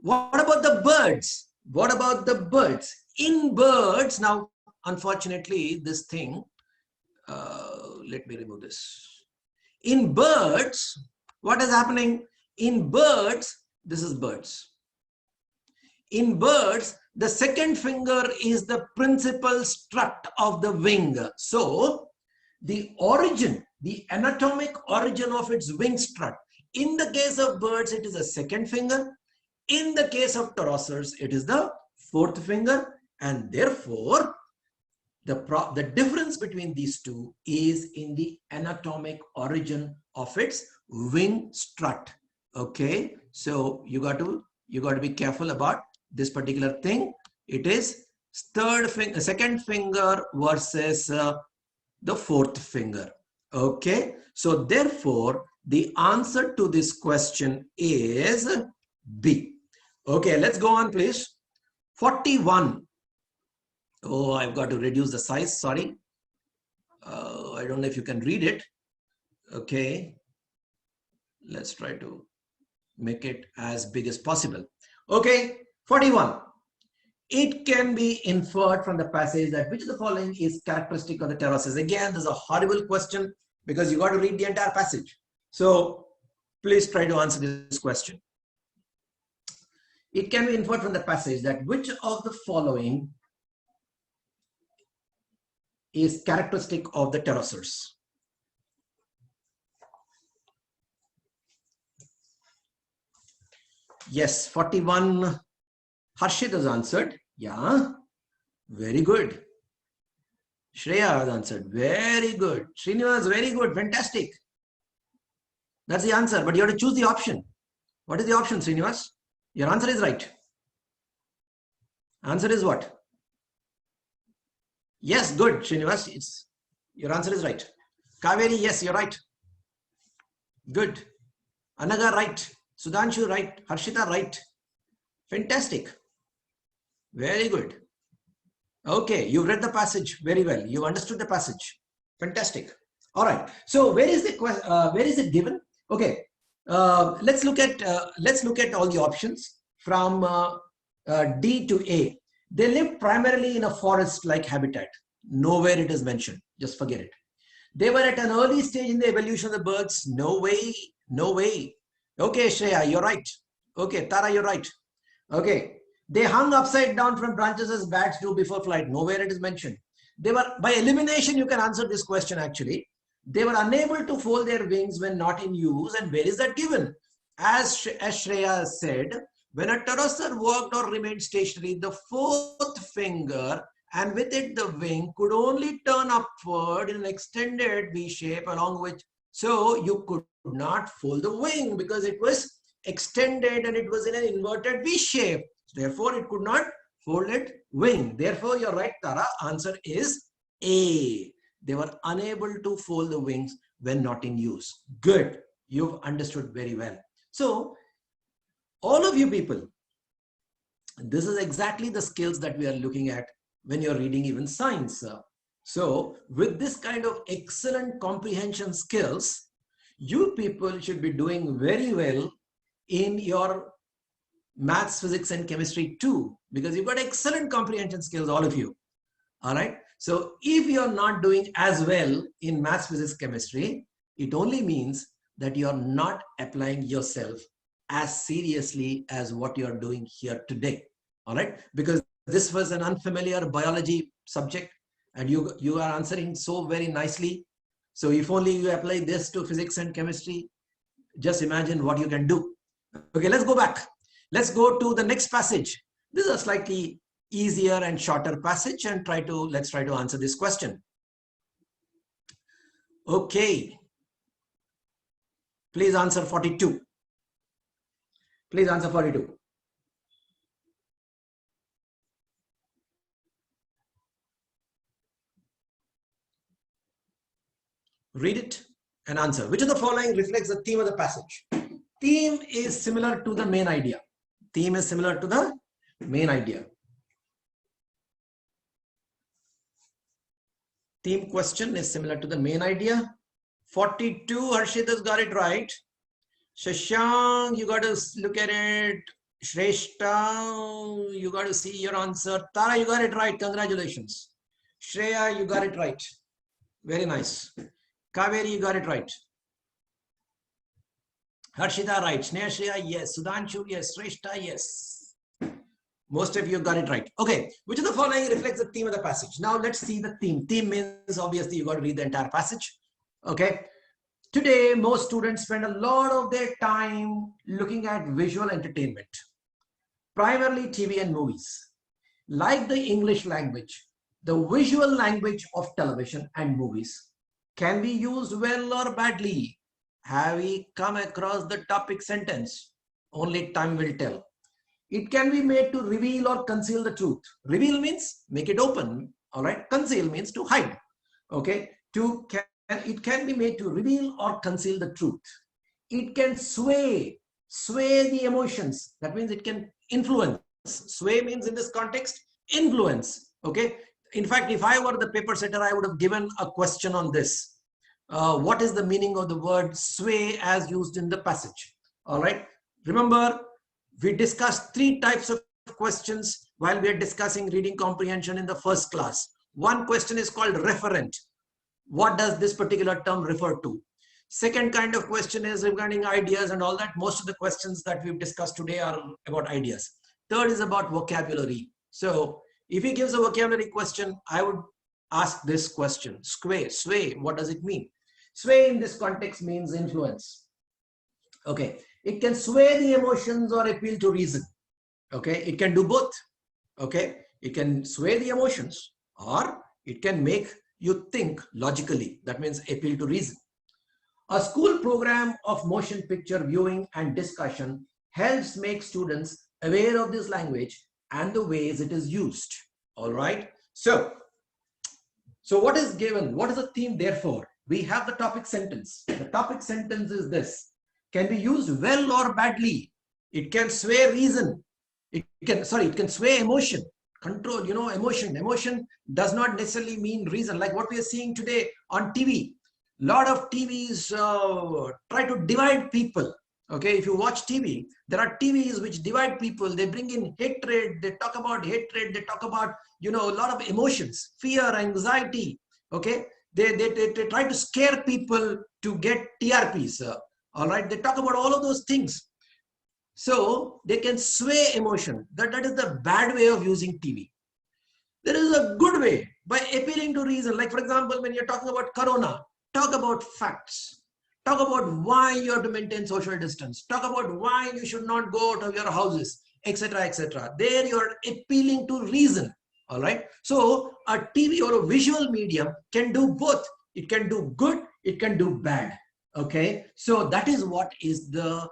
what about the birds? What about the birds? In birds, now, unfortunately, this thing, let me remove this. In birds, what is happening? In birds, this is birds. In birds, the second finger is the principal strut of the wing. So, the origin, the anatomic origin of its wing strut, in the case of birds, it is a second finger. In the case of pterosaurs, it is the fourth finger. And therefore, the difference between these two is in the anatomic origin of its wing strut. Okay, so you got to be careful about this particular thing. It is second finger versus the fourth finger. Okay, so therefore the answer to this question is B. Okay, let's go on, please. 41. Oh, I've got to reduce the size. Sorry. I don't know if you can read it. Okay. Let's try to make it as big as possible. Okay. 41. It can be inferred from the passage that which of the following is characteristic of the pterosaurs. Again, this is a horrible question because you got to read the entire passage. So please try to answer this question. It can be inferred from the passage that which of the following is characteristic of the pterosaurs. Yes, 41. Harshit has answered. Yeah, very good. Shreya has answered. Very good. Srinivas, very good. Fantastic. That's the answer, but you have to choose the option. What is the option, Srinivas? Your answer is right. Answer is what? Yes, good, Srinivas. Your answer is right. Kaveri, yes, you're right. Good. Anaga, right. Sudhanshu, right. Harshita, right. Fantastic. Very good. Okay, you've read the passage very well. You've understood the passage. Fantastic. All right. So where is the where is it given? Okay. Let's look at all the options from D to A. They live primarily in a forest-like habitat. Nowhere it is mentioned. Just forget it. They were at an early stage in the evolution of the birds. No way. No way. Okay, Shreya, you're right. Okay, Tara, you're right. Okay. They hung upside down from branches as bats do before flight. Nowhere it is mentioned. They were, by elimination, you can answer this question actually. They were unable to fold their wings when not in use. And where is that given? As Shreya said, when a pterosaur walked or remained stationary, the fourth finger and with it the wing could only turn upward in an extended V shape along which, so you could not fold the wing because it was extended and it was in an inverted V shape. Therefore, it could not fold its wing. Therefore, you're right, Tara. Answer is A. They were unable to fold the wings when not in use. Good. You've understood very well. So, all of you people, this is exactly the skills that we are looking at when you're reading even science. So, with this kind of excellent comprehension skills, you people should be doing very well in your maths, physics, and chemistry too, because you've got excellent comprehension skills, all of you. All right. So if you're not doing as well in maths, physics, chemistry, it only means that you're not applying yourself as seriously as what you're doing here today. All right. Because this was an unfamiliar biology subject and you are answering so very nicely. So if only you apply this to physics and chemistry, just imagine what you can do. Okay, let's go back. Let's go to the next passage. This is a slightly easier and shorter passage and let's try to answer this question. Okay. Please answer 42. Please answer 42. Read it and answer. Which of the following reflects the theme of the passage? Theme is similar to the main idea. Theme is similar to the main idea. Theme question is similar to the main idea. 42, Harshita's got it right. Shashank, you got to look at it. Shrestha, you got to see your answer. Tara, you got it right. Congratulations. Shreya, you got it right. Very nice. Kaveri, you got it right. Harshita, right. Shreya, yes. Sudhanshu, yes. Shrestha, yes. Most of you got it right. Okay. Which of the following reflects the theme of the passage? Now let's see the theme. Theme means obviously you got to read the entire passage. Okay. Today, most students spend a lot of their time looking at visual entertainment, primarily TV and movies. Like the English language, the visual language of television and movies can be used well or badly. Have we come across the topic sentence? Only time will tell. It can be made to reveal or conceal the truth. Reveal means make it open. All right. Conceal means to hide. Okay. It can be made to reveal or conceal the truth. It can sway the emotions. That means it can influence. Sway means in this context, influence. Okay. In fact, if I were the paper setter, I would have given a question on this. What is the meaning of the word sway as used in the passage? All right. Remember, we discussed 3 types of questions while we are discussing reading comprehension in the first class. One question is called referent. What does this particular term refer to? Second kind of question is regarding ideas and all that. Most of the questions that we've discussed today are about ideas. Third is about vocabulary. So if he gives a vocabulary question, I would ask this question. Sway, what does it mean? Sway in this context means influence. Okay. It can sway the emotions or appeal to reason. Okay. It can do both. Okay. It can sway the emotions or it can make you think logically. That means appeal to reason. A school program of motion picture viewing and discussion helps make students aware of this language and the ways it is used. All right. So what is given? What is the theme therefore? We have the topic sentence. The topic sentence is this. Can be used well or badly. It can sway reason. It can sway emotion. Control, emotion. Emotion does not necessarily mean reason. Like what we are seeing today on TV. Lot of TVs try to divide people. Okay, if you watch TV, there are TVs which divide people. They bring in hatred. They talk about hatred. They talk about, a lot of emotions, fear, anxiety. Okay, they try to scare people to get TRPs. All right, they talk about all of those things. So they can sway emotion. That is the bad way of using TV. There is a good way by appealing to reason. Like, for example, when you're talking about corona, talk about facts. Talk about why you have to maintain social distance. Talk about why you should not go out of your houses, etc., etc. There you're appealing to reason. All right. So a TV or a visual medium can do both. It can do good. It can do bad. Okay. So that is what is the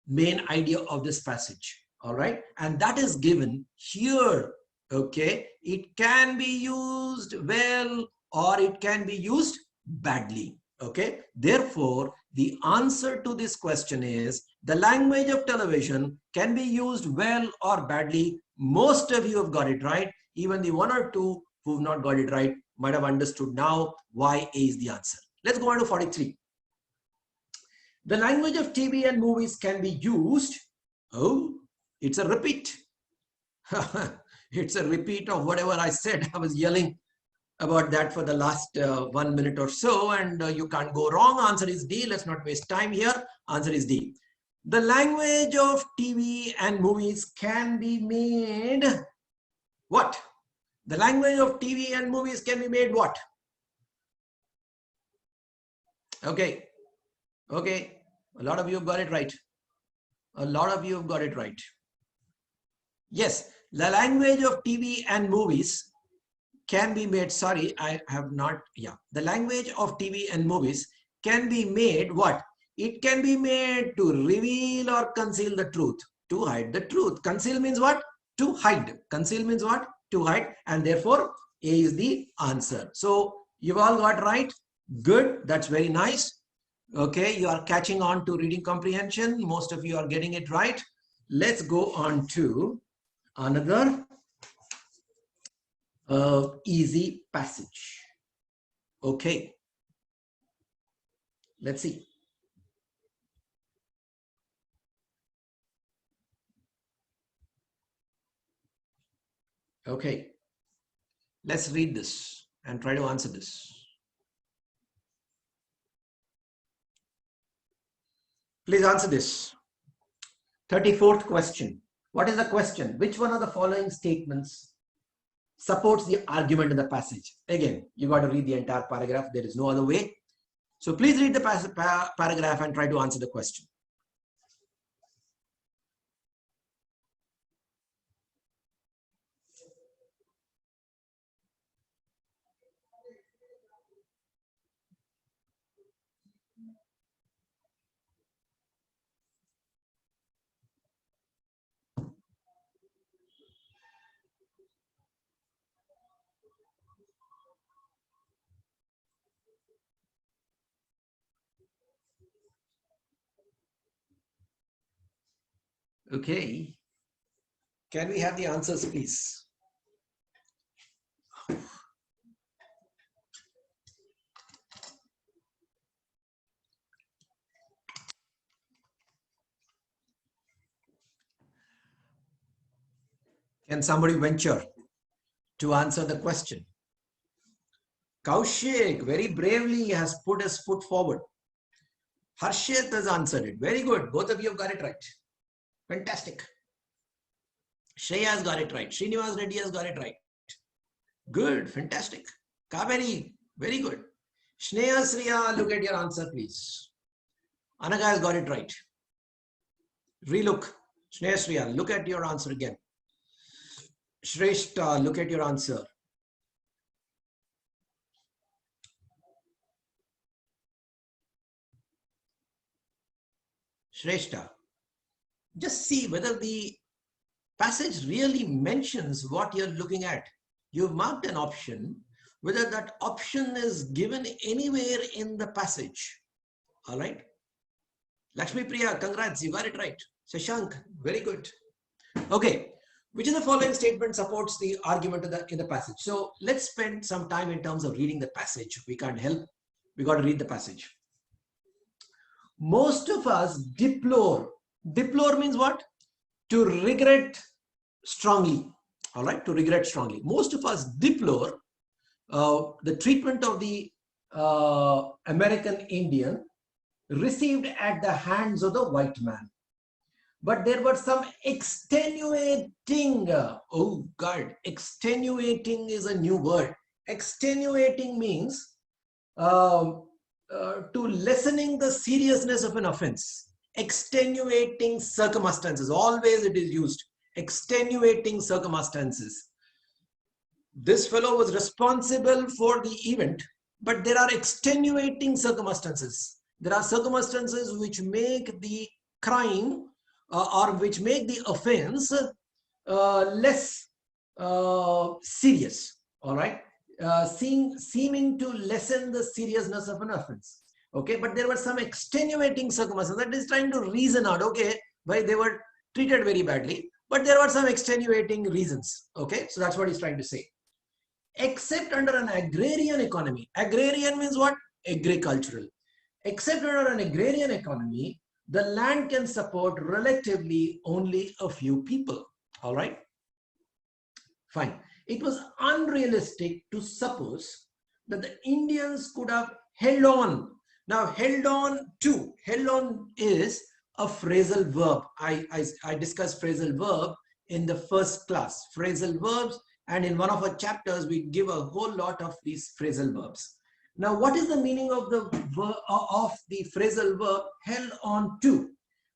main idea of this passage. All right. And that is given here. Okay. It can be used well or it can be used badly. Okay. Therefore, the answer to this question is the language of television can be used well or badly. Most of you have got it right. Even the one or two who have not got it right might have understood now why A is the answer. Let's go on to 43. The language of TV and movies can be used. Oh, it's a repeat. It's a repeat of whatever I said. I was yelling about that for the last 1 minute or so, and you can't go wrong. Answer is D. Let's not waste time here. Answer is D. The language of TV and movies can be made what? The language of TV and movies can be made what? Okay. Okay. A lot of you have got it right. A lot of you have got it right. Yes, the language of TV and movies can be made, sorry, I have not, yeah. The language of TV and movies can be made what? It can be made to reveal or conceal the truth, to hide the truth. Conceal means what? To hide. Conceal means what? To hide. And therefore, A is the answer. So you've all got right. Good. That's very nice. Okay, you are catching on to reading comprehension. Most of you are getting it right. Let's go on to another easy passage. Okay, let's see. Okay, let's read this and try to answer this. Please answer this. 34th question. What is the question? Which one of the following statements supports the argument in the passage? Again, you got to read the entire paragraph. There is no other way. So please read the paragraph and try to answer the question. Okay. Can we have the answers, please? Can somebody venture to answer the question? Kaushik very bravely has put his foot forward. Harshit has answered it. Very good. Both of you have got it right. Fantastic. Shreya has got it right. Srinivas Reddy has got it right. Good. Fantastic. Kaveri, very good. Shneya Sriya, look at your answer, please. Anaga has got it right. Relook. Shneya Sriya, look at your answer again. Shrestha, look at your answer. Shrestha, just see whether the passage really mentions what you're looking at. You've marked an option, whether that option is given anywhere in the passage. All right. Lakshmi Priya, congrats, you got it right. Shashank, very good. Okay. Which of the following statement supports the argument in the passage? So let's spend some time in terms of reading the passage. We can't help. We got to read the passage. Most of us deplore. Deplore means what? To regret strongly. All right, to regret strongly. Most of us deplore the treatment of the American Indian received at the hands of the white man. But there were some extenuating, oh God, extenuating is a new word. Extenuating means to lessening the seriousness of an offense. Extenuating circumstances, always it is used. Extenuating circumstances. This fellow was responsible for the event, but there are extenuating circumstances. There are circumstances which make the crime or which make the offense less serious. All right, seeming to lessen the seriousness of an offense. Okay, but there were some extenuating circumstances, that is trying to reason out, okay, why they were treated very badly, but there were some extenuating reasons. Okay, so that's what he's trying to say. Except under an agrarian economy. Agrarian means what? Agricultural. Except under an agrarian economy, the land can support relatively only a few people. All right, fine. It was unrealistic to suppose that the Indians could have held on. Now, held on is a phrasal verb. I discussed phrasal verb in the first class. Phrasal verbs, and in one of our chapters, we give a whole lot of these phrasal verbs. Now, what is the meaning of the phrasal verb held on to?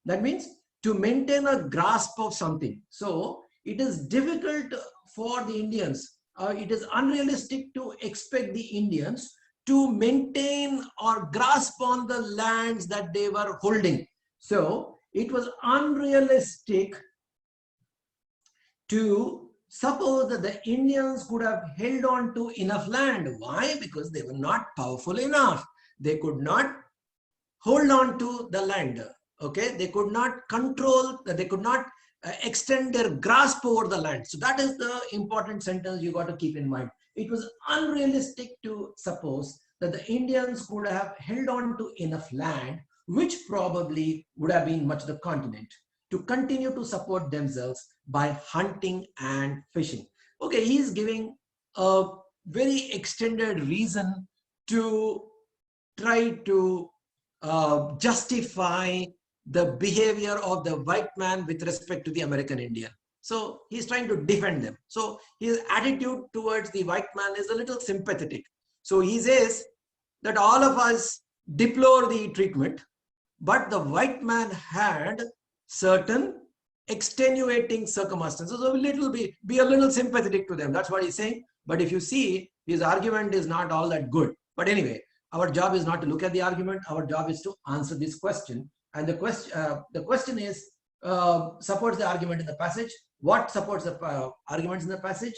That means to maintain a grasp of something. So it is difficult for the Indians. It is unrealistic to expect the Indians to maintain or grasp on the lands that they were holding. So it was unrealistic to suppose that the Indians could have held on to enough land. Why? Because they were not powerful enough. They could not hold on to the land. Okay, they could not control, they could not extend their grasp over the land. So that is the important sentence you got to keep in mind. It was unrealistic to suppose that the Indians could have held on to enough land, which probably would have been much of the continent, to continue to support themselves by hunting and fishing. Okay, he is giving a very extended reason to try to justify the behavior of the white man with respect to the American Indian. So he's trying to defend them. So his attitude towards the white man is a little sympathetic. So he says that all of us deplore the treatment, but the white man had certain extenuating circumstances. So be a little sympathetic to them. That's what he's saying. But if you see, his argument is not all that good. But anyway, our job is not to look at the argument. Our job is to answer this question. And the question is, supports the argument in the passage. What supports the arguments in the passage?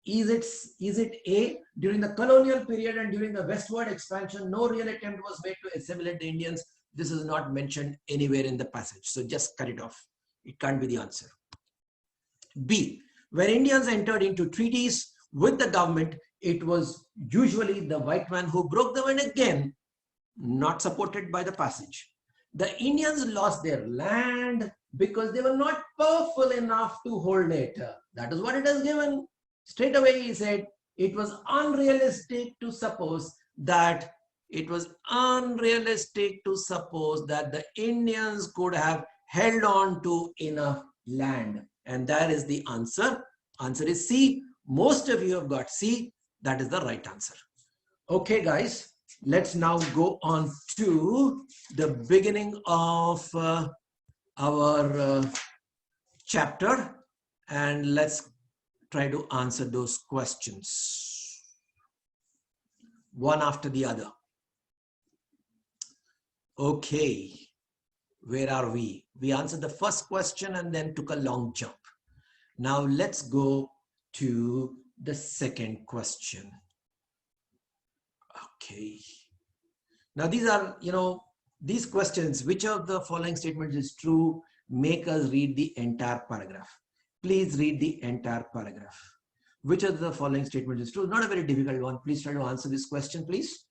Is it A, during the colonial period and during the westward expansion, no real attempt was made to assimilate the Indians? This is not mentioned anywhere in the passage. So just cut it off. It can't be the answer. B, when Indians entered into treaties with the government, it was usually the white man who broke them, and again, not supported by the passage. The Indians lost their land because they were not powerful enough to hold it. That is what it has given. Straight away he said it was unrealistic to suppose that the Indians could have held on to enough land. And that is the answer. Answer is C. Most of you have got C. That is the right answer. Okay, guys, let's now go on to the beginning of our chapter, and let's try to answer those questions one after the other. Okay, where are we? We answered the first question and then took a long jump. Now let's go to the second question. Okay. Now these are, these questions, which of the following statements is true, make us read the entire paragraph. Please read the entire paragraph. Which of the following statements is true? Not a very difficult one. Please try to answer this question, please.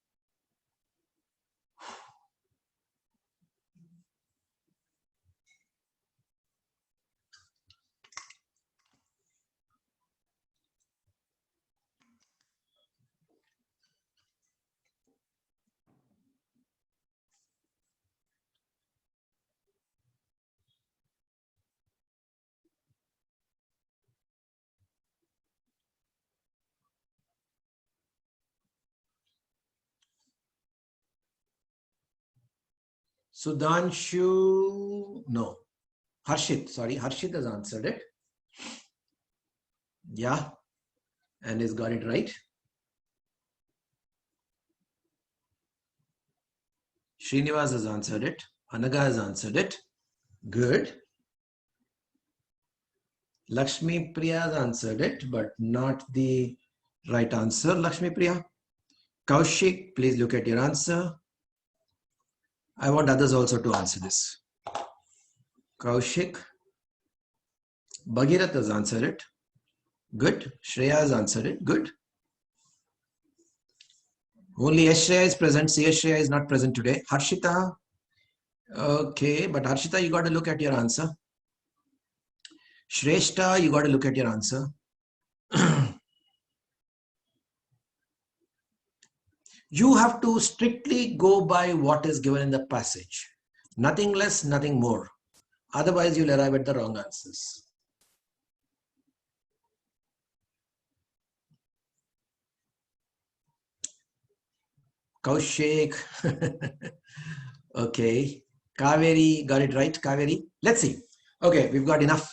Sudhanshu, no. Harshit, sorry, Harshit has answered it. Yeah, and he's got it right. Srinivas has answered it. Anaga has answered it. Good. Lakshmi Priya has answered it, but not the right answer, Lakshmi Priya. Kaushik, please look at your answer. I want others also to answer this. Kaushik. Bhagirath has answered it. Good. Shreya has answered it. Good. Only Shreya is present. C. Shreya is not present today. Harshita. Okay, but Harshita, you got to look at your answer. Shrestha, you got to look at your answer. You have to strictly go by what is given in the passage. Nothing less, nothing more. Otherwise, you'll arrive at the wrong answers. Kaushik. Okay. Kaveri, got it right, Kaveri? Let's see. Okay, we've got enough.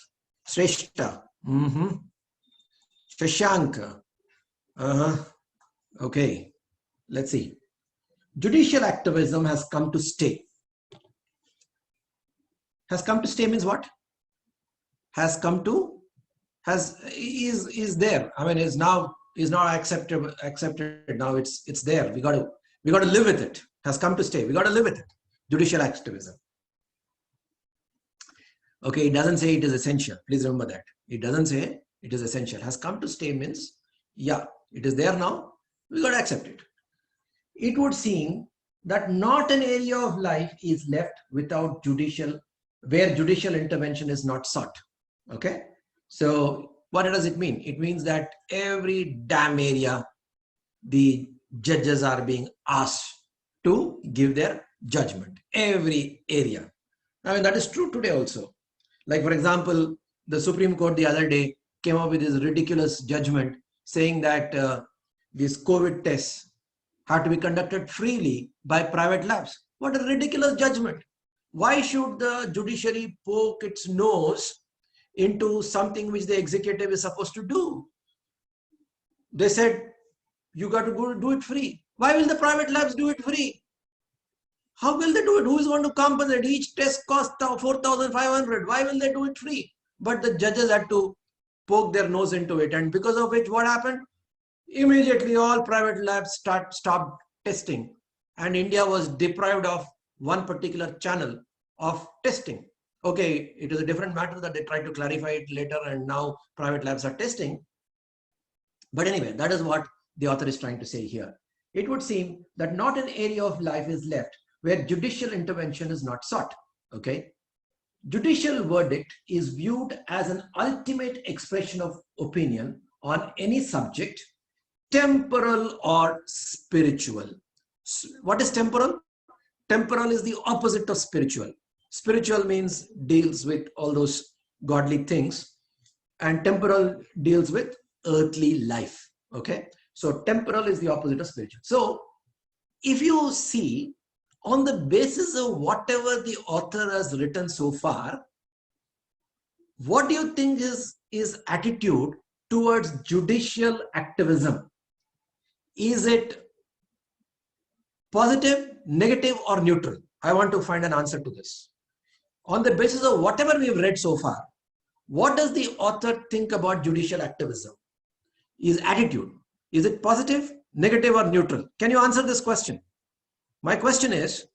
Shrestha. Shashank. Okay. Let's see. Judicial activism has come to stay. Has come to stay means what? Has come to, is there. I mean, is now accepted. Now it's there. We got to live with it. Has come to stay. We got to live with it. Judicial activism. Okay, it doesn't say it is essential. Please remember that. It doesn't say it is essential. Has come to stay means, yeah, it is there now. We got to accept it. It would seem that not an area of life is left without where judicial intervention is not sought. Okay. So what does it mean? It means that every damn area, the judges are being asked to give their judgment. Every area. I mean, that is true today also. Like, for example, the Supreme Court the other day came up with this ridiculous judgment saying that these COVID tests had to be conducted freely by private labs. What a ridiculous judgment. Why should the judiciary poke its nose into something which the executive is supposed to do? They said, you got to go do it free. Why will the private labs do it free? How will they do it? Who is going to compensate? Each test costs 4,500. Why will they do it free? But the judges had to poke their nose into it. And because of which, what happened? Immediately all private labs stopped testing, and India was deprived of one particular channel of testing. Okay, it is a different matter that they tried to clarify it later, and now private labs are testing. But anyway, that is what the author is trying to say here. It would seem that not an area of life is left where judicial intervention is not sought. Okay, judicial verdict is viewed as an ultimate expression of opinion on any subject, temporal or spiritual. What is temporal? Temporal is the opposite of spiritual. Spiritual means deals with all those godly things, and temporal deals with earthly life. Okay, so temporal is the opposite of spiritual. So if you see, on the basis of whatever the author has written so far, what do you think is his attitude towards judicial activism? Is it positive, negative, or neutral? I want to find an answer to this. On the basis of whatever we've read so far, what does the author think about judicial activism? His attitude. Is it positive, negative, or neutral? Can you answer this question? My question is,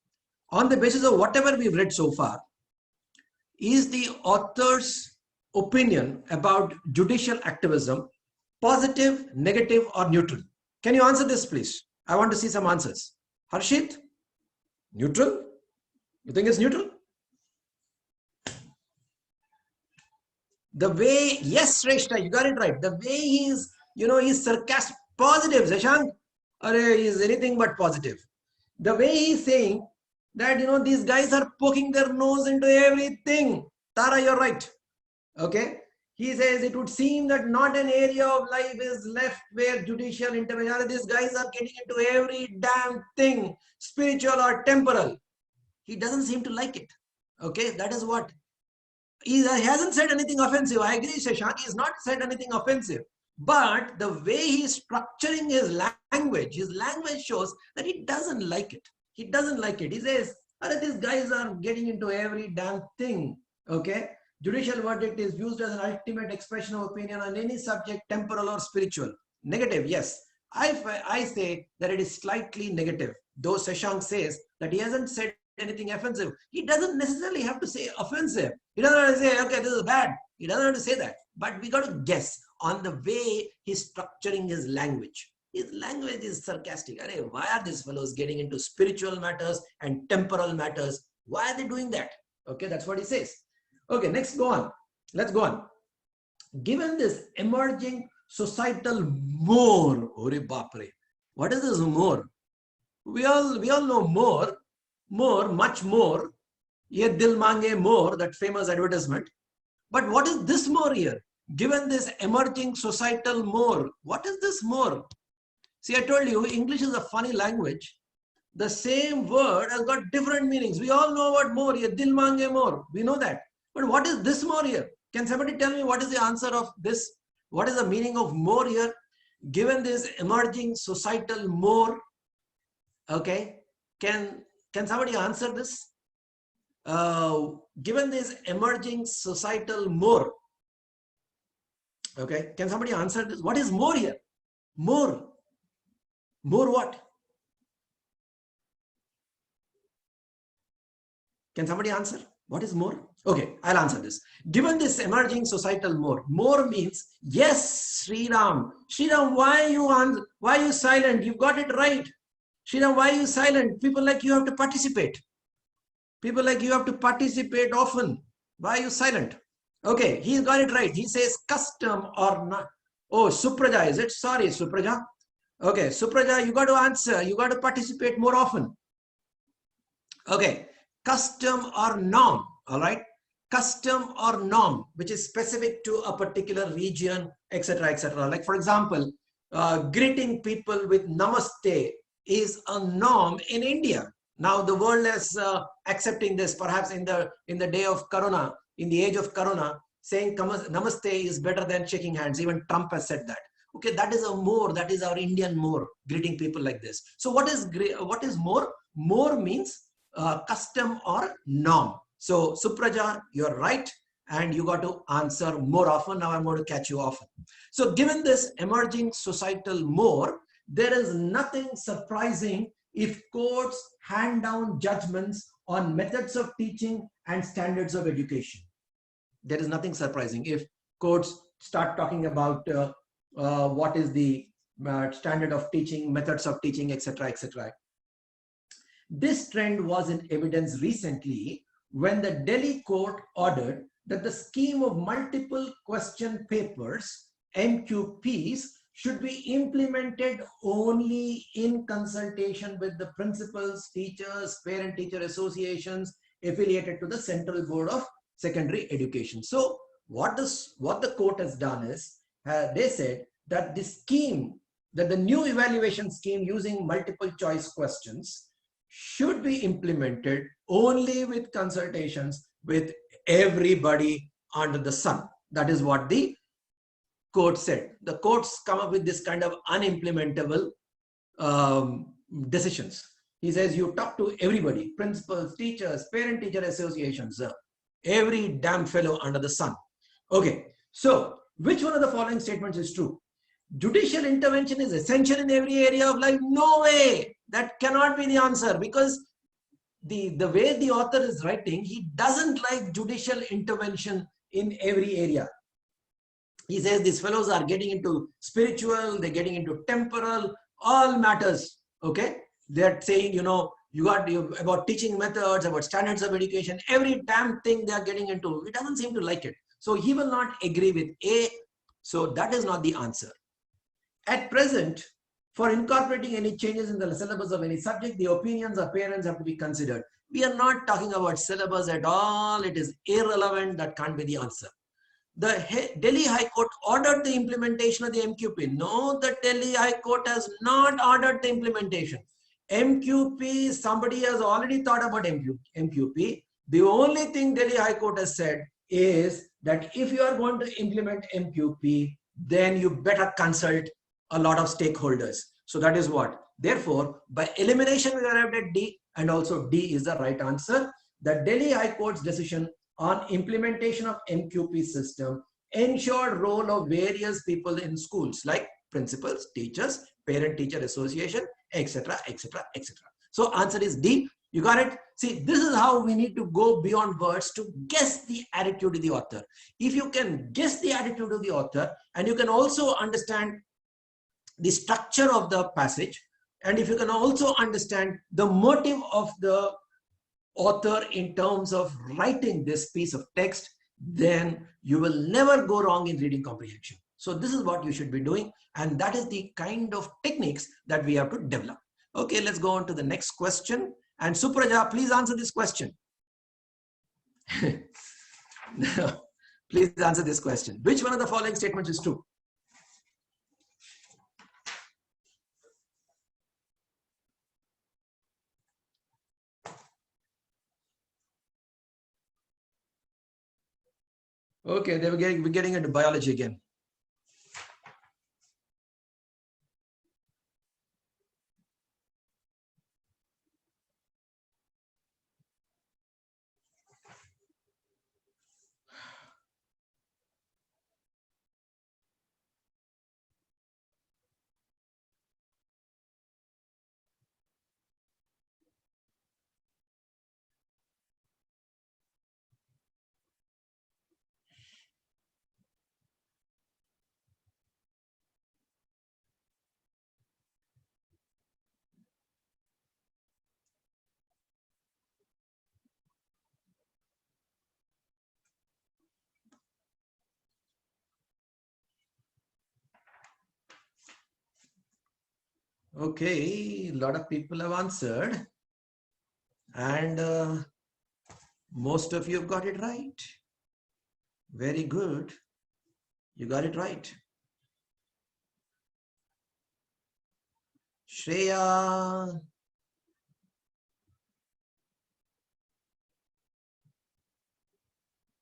on the basis of whatever we've read so far, is the author's opinion about judicial activism positive, negative, or neutral? Can you answer this, please? I want to see some answers. Harshit? Neutral? You think it's neutral? The way, yes, Shrestha, you got it right. The way he's sarcastic, positive, Shashank. He's anything but positive. The way he's saying that, these guys are poking their nose into everything. Tara, you're right. Okay. He says it would seem that not an area of life is left where judicial intervention. These guys are getting into every damn thing, spiritual or temporal. He doesn't seem to like it. Okay, that is what. He hasn't said anything offensive. I agree, Shashank. He has not said anything offensive. But the way he's structuring his language shows that he doesn't like it. He doesn't like it. He says, these guys are getting into every damn thing. Okay. Judicial verdict is used as an ultimate expression of opinion on any subject, temporal or spiritual. Negative, yes. I say that it is slightly negative. Though Shashank says that he hasn't said anything offensive. He doesn't necessarily have to say offensive. He doesn't have to say, okay, this is bad. He doesn't have to say that. But we got to guess on the way he's structuring his language. His language is sarcastic. Why are these fellows getting into spiritual matters and temporal matters? Why are they doing that? Okay, that's what he says. Okay, next go on. Let's go on. Given this emerging societal more, what is this more? We all know more, much more. Ye dil mange more, that famous advertisement. But what is this more here? Given this emerging societal more, what is this more? See, I told you, English is a funny language. The same word has got different meanings. We all know what more, ye dil mange more. We know that. But what is this more here? Can somebody tell me what is the answer of this? What is the meaning of more here? Given this emerging societal more, okay, can somebody answer this? Given this emerging societal more, okay, can somebody answer this? What is more here? More what? Can somebody answer? What is more? Okay, I'll answer this. Given this emerging societal more means, yes, Sriram. Sriram, why are you silent? You got it right. Sriram, why are you silent? People like you have to participate. People like you have to participate often. Why are you silent? Okay, he's got it right. He says custom or not. Oh, Supraja, is it? Sorry, Supraja. Okay, Supraja, you got to answer. You got to participate more often. Okay, custom or norm. All right. Custom or norm, which is specific to a particular region, etc., etc. Like, for example, greeting people with namaste is a norm in India. Now the world is accepting this, perhaps in the day of Corona, in the age of Corona, saying namaste is better than shaking hands. Even Trump has said that. Okay, that is a more, that is our Indian more, greeting people like this. So what is more? More means custom or norm. So Supraja, you're right, and you got to answer more often. Now I'm going to catch you often. So given this emerging societal more, there is nothing surprising if courts hand down judgments on methods of teaching and standards of education. There is nothing surprising if courts start talking about what is the standard of teaching, methods of teaching, etc., etc. This trend was in evidence recently when the Delhi court ordered that the scheme of multiple question papers, MQPs, should be implemented only in consultation with the principals, teachers, parent-teacher associations affiliated to the Central Board of Secondary Education. So what the court has done is, they said that the scheme, that the new evaluation scheme using multiple choice questions should be implemented only with consultations with everybody under the sun. That is what the court said. The courts come up with this kind of unimplementable decisions. He says you talk to everybody, principals, teachers, parent-teacher associations, every damn fellow under the sun. Okay, so which one of the following statements is true? Judicial intervention is essential in every area of life. No way. That cannot be the answer, because the way the author is writing, he doesn't like judicial intervention in every area. He says these fellows are getting into spiritual, they're getting into temporal, all matters. Okay, they're saying, you know, you got about teaching methods, about standards of education, every damn thing they are getting into. He doesn't seem to like it. So he will not agree with A. So that is not the answer. At present, for incorporating any changes in the syllabus of any subject, the opinions of parents have to be considered. We are not talking about syllabus at all. It is irrelevant. That can't be the answer. The Delhi High Court ordered the implementation of the MQP. No, the Delhi High Court has not ordered the implementation. MQP, somebody has already thought about MQP. The only thing Delhi High Court has said is that if you are going to implement MQP, then you better consult a lot of stakeholders. So that is what. Therefore, by elimination, we arrived at D, and also D is the right answer. The Delhi High Court's decision on implementation of MQP system ensured role of various people in schools like principals, teachers, parent-teacher association, etc., etc., etc. So answer is D. You got it? See, this is how we need to go beyond words to guess the attitude of the author. If you can guess the attitude of the author, and you can also understand the structure of the passage, and if you can also understand the motive of the author in terms of writing this piece of text, then you will never go wrong in reading comprehension. So this is what you should be doing, and that is the kind of techniques that we have to develop. Okay, let's go on to the next question. And Supraja, please answer this question. Please answer this question. Which one of the following statements is true? Okay, we're getting into biology again. Okay, a lot of people have answered, and most of you have got it right. Very good. You got it right. Shreya.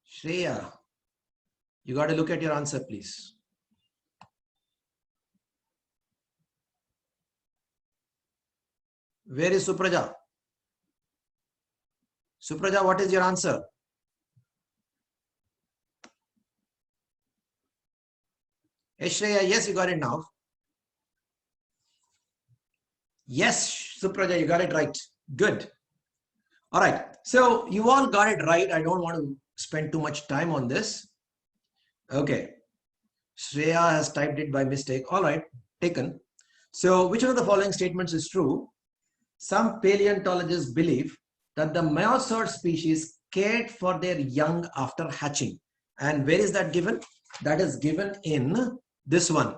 Shreya, you got to look at your answer, please. Where is Supraja? Supraja, what is your answer? Hey Shreya, yes, you got it now. Yes, Supraja, you got it right. Good. All right. So you all got it right. I don't want to spend too much time on this. Okay. Shreya has typed it by mistake. All right. Taken. So which one of the following statements is true? Some paleontologists believe that the Myosaur species cared for their young after hatching. And where is that given? That is given in this one.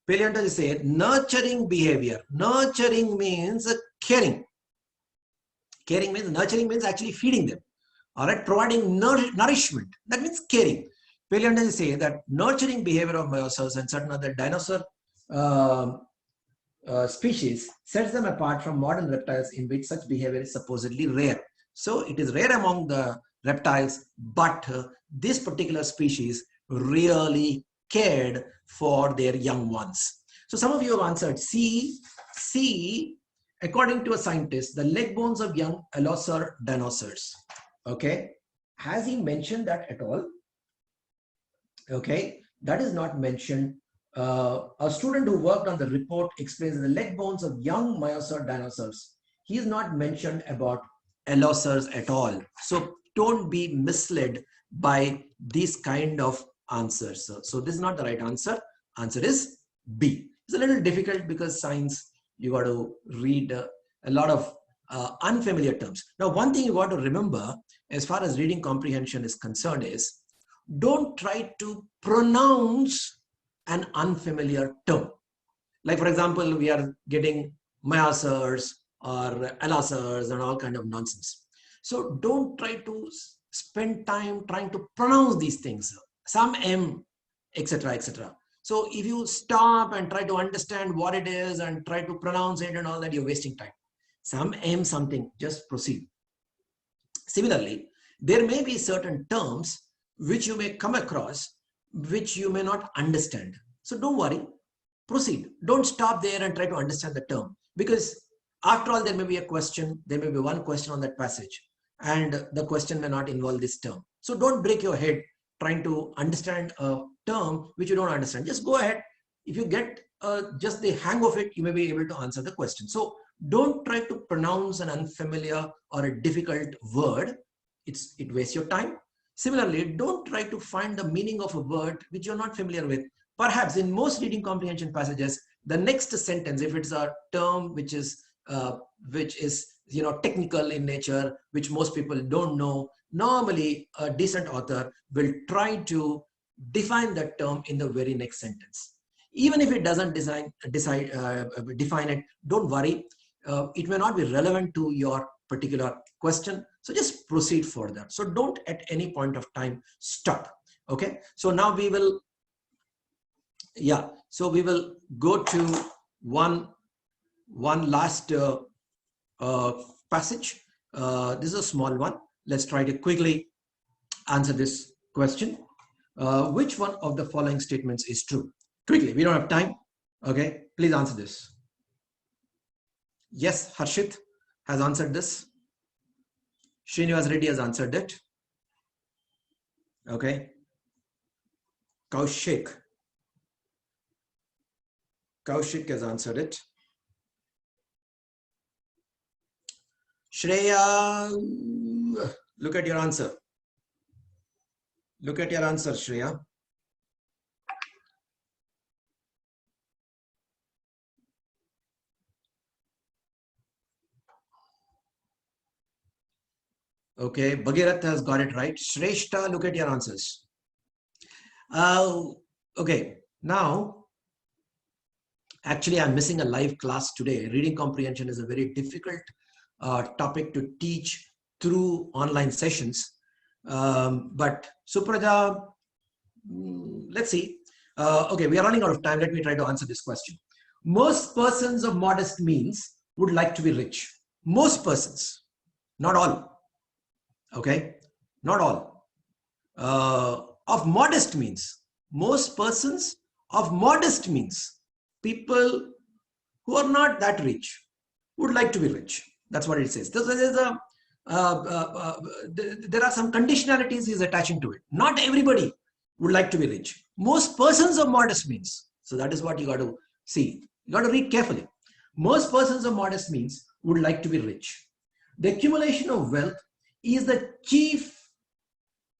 Paleontologists say nurturing behavior. Nurturing means caring. Caring means, nurturing means actually feeding them. All right, providing nourishment. That means caring. Paleontologists say that nurturing behavior of Myosaurs and certain other dinosaur species sets them apart from modern reptiles in which such behavior is supposedly rare. So it is rare among the reptiles, but this particular species really cared for their young ones. So some of you have answered C. According to a scientist, the leg bones of young Allosaur dinosaurs. Okay, has he mentioned that at all? Okay, that is not mentioned. A student who worked on the report explains the leg bones of young Myosaur dinosaurs. He is not mentioned about Allosaurs at all. So don't be misled by these kind of answers. So this is not the right answer. Answer is B. It's a little difficult because science, you got to read a lot of unfamiliar terms. Now, one thing you got to remember as far as reading comprehension is concerned is don't try to pronounce an unfamiliar term. Like, for example, we are getting Myosaurs or Allosaurs and all kind of nonsense. So don't try to spend time trying to pronounce these things, some M, etc., etc. So if you stop and try to understand what it is and try to pronounce it and all that, you're wasting time. some aim something, just proceed. Similarly, there may be certain terms which you may come across, which you may not understand. So don't worry, proceed. Don't stop there and try to understand the term, because after all, there may be a question, there may be one question on that passage, and the question may not involve this term. So don't break your head trying to understand a term which you don't understand. Just go ahead. If you get just the hang of it, you may be able to answer the question. So don't try to pronounce an unfamiliar or a difficult word. It wastes your time. Similarly, don't try to find the meaning of a word which you're not familiar with. Perhaps in most reading comprehension passages, the next sentence, if it's a term which is technical in nature, which most people don't know, normally a decent author will try to define that term in the very next sentence. Even if it doesn't define it, don't worry. It may not be relevant to your particular question. So just proceed further. So don't at any point of time stop. Okay. So now we will, so we will go to one last passage. This is a small one. Let's try to quickly answer this question. Which one of the following statements is true? Quickly, we don't have time. Okay, please answer this. Yes, Harshit has answered this. Srinivas Reddy has answered it. Okay. Kaushik has answered it. Shreya, look at your answer. Look at your answer, Shreya. Okay, Bhagirath has got it right. Shrestha, look at your answers. Okay, now, actually, I'm missing a live class today. Reading comprehension is a very difficult topic to teach through online sessions. But Supraja, let's see. Okay, we are running out of time. Let me try to answer this question. Most persons of modest means would like to be rich. Most persons, not all. Okay, not all. Of modest means, most persons of modest means, people who are not that rich would like to be rich. That's what it says. There are some conditionalities he's attaching to it. Not everybody would like to be rich. Most persons of modest means. So that is what you got to see. You got to read carefully. Most persons of modest means would like to be rich. The accumulation of wealth is the chief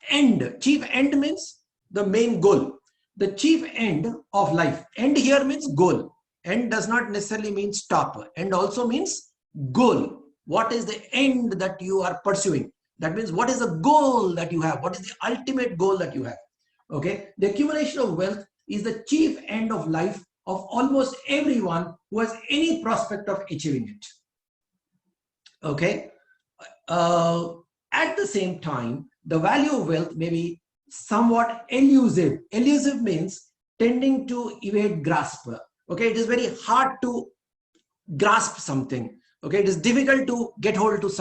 end. Chief end means the main goal. The chief end of life. End here means goal. End does not necessarily mean stop. End also means goal. What is the end that you are pursuing? That means what is the goal that you have? What is the ultimate goal that you have? Okay. The accumulation of wealth is the chief end of life of almost everyone who has any prospect of achieving it. Okay. At the same time, the value of wealth may be somewhat elusive. Elusive means tending to evade grasp. Okay, it is very hard to grasp something. Okay, it is difficult to get hold of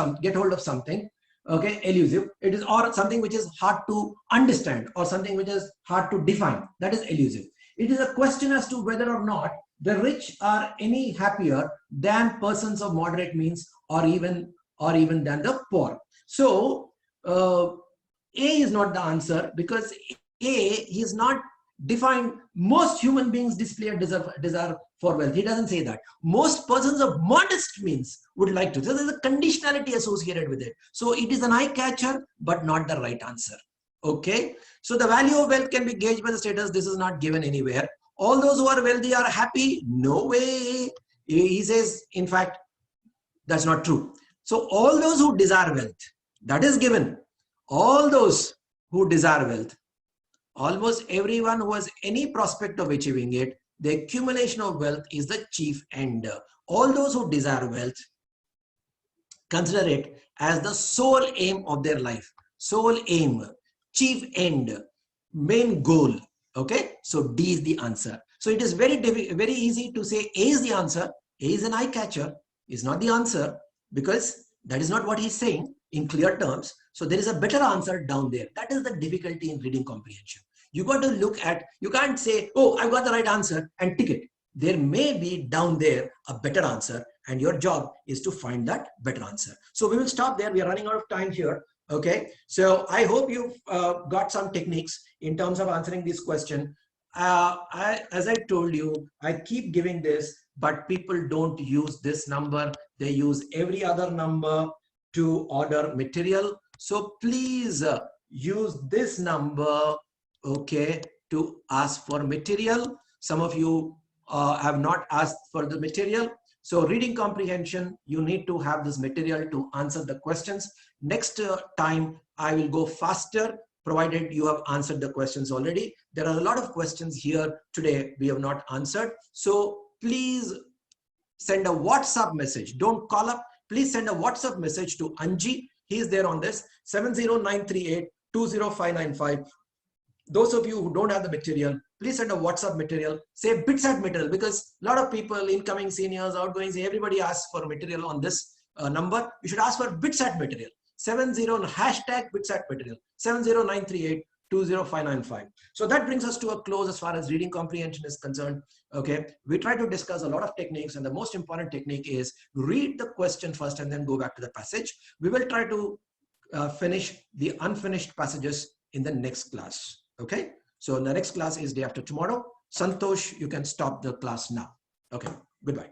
something. Okay, elusive. It is or something which is hard to understand or something which is hard to define. That is elusive. It is a question as to whether or not the rich are any happier than persons of moderate means or even than the poor. So A is not the answer, because A is not defined. Most human beings display a desire for wealth. He doesn't say that. Most persons of modest means would like to. So there's a conditionality associated with it. So it is an eye catcher, but not the right answer. Okay. So the value of wealth can be gauged by the status. This is not given anywhere. All those who are wealthy are happy. No way. He says, in fact, that's not true. So all those who desire wealth, that is given. All those who desire wealth, almost everyone who has any prospect of achieving it, the accumulation of wealth is the chief end. All those who desire wealth consider it as the sole aim of their life. Sole aim, chief end, main goal. Okay, so D is the answer. So it is very easy to say A is the answer. A is an eye catcher, is not the answer. because that is not what he's saying in clear terms. So there is a better answer down there. That is the difficulty in reading comprehension. You got to look at, you can't say, oh, I got the right answer and tick it. There may be down there a better answer, and your job is to find that better answer. So we will stop there. We are running out of time here. Okay. So I hope you've got some techniques in terms of answering this question. As I told you, I keep giving this, but people don't use this number. They use every other number to order material. So please use this number, okay, to ask for material. Some of you have not asked for the material. So reading comprehension, you need to have this material to answer the questions. Next time, I will go faster, provided you have answered the questions already. There are a lot of questions here today we have not answered. So please send a WhatsApp message. Don't call up. Please send a WhatsApp message to Anji. He is there on this 70938-20595. Those of you who don't have the material, please send a WhatsApp material. Say BITSAT material, because a lot of people, incoming seniors, outgoing, everybody asks for material on this number. You should ask for BITSAT material. 70 hashtag BITSAT material 70938-20595. So that brings us to a close as far as reading comprehension is concerned. Okay, we try to discuss a lot of techniques, and the most important technique is read the question first and then go back to the passage. We will try to finish the unfinished passages in the next class. Okay, so the next class is day after tomorrow. Santosh, you can stop the class now. Okay, goodbye.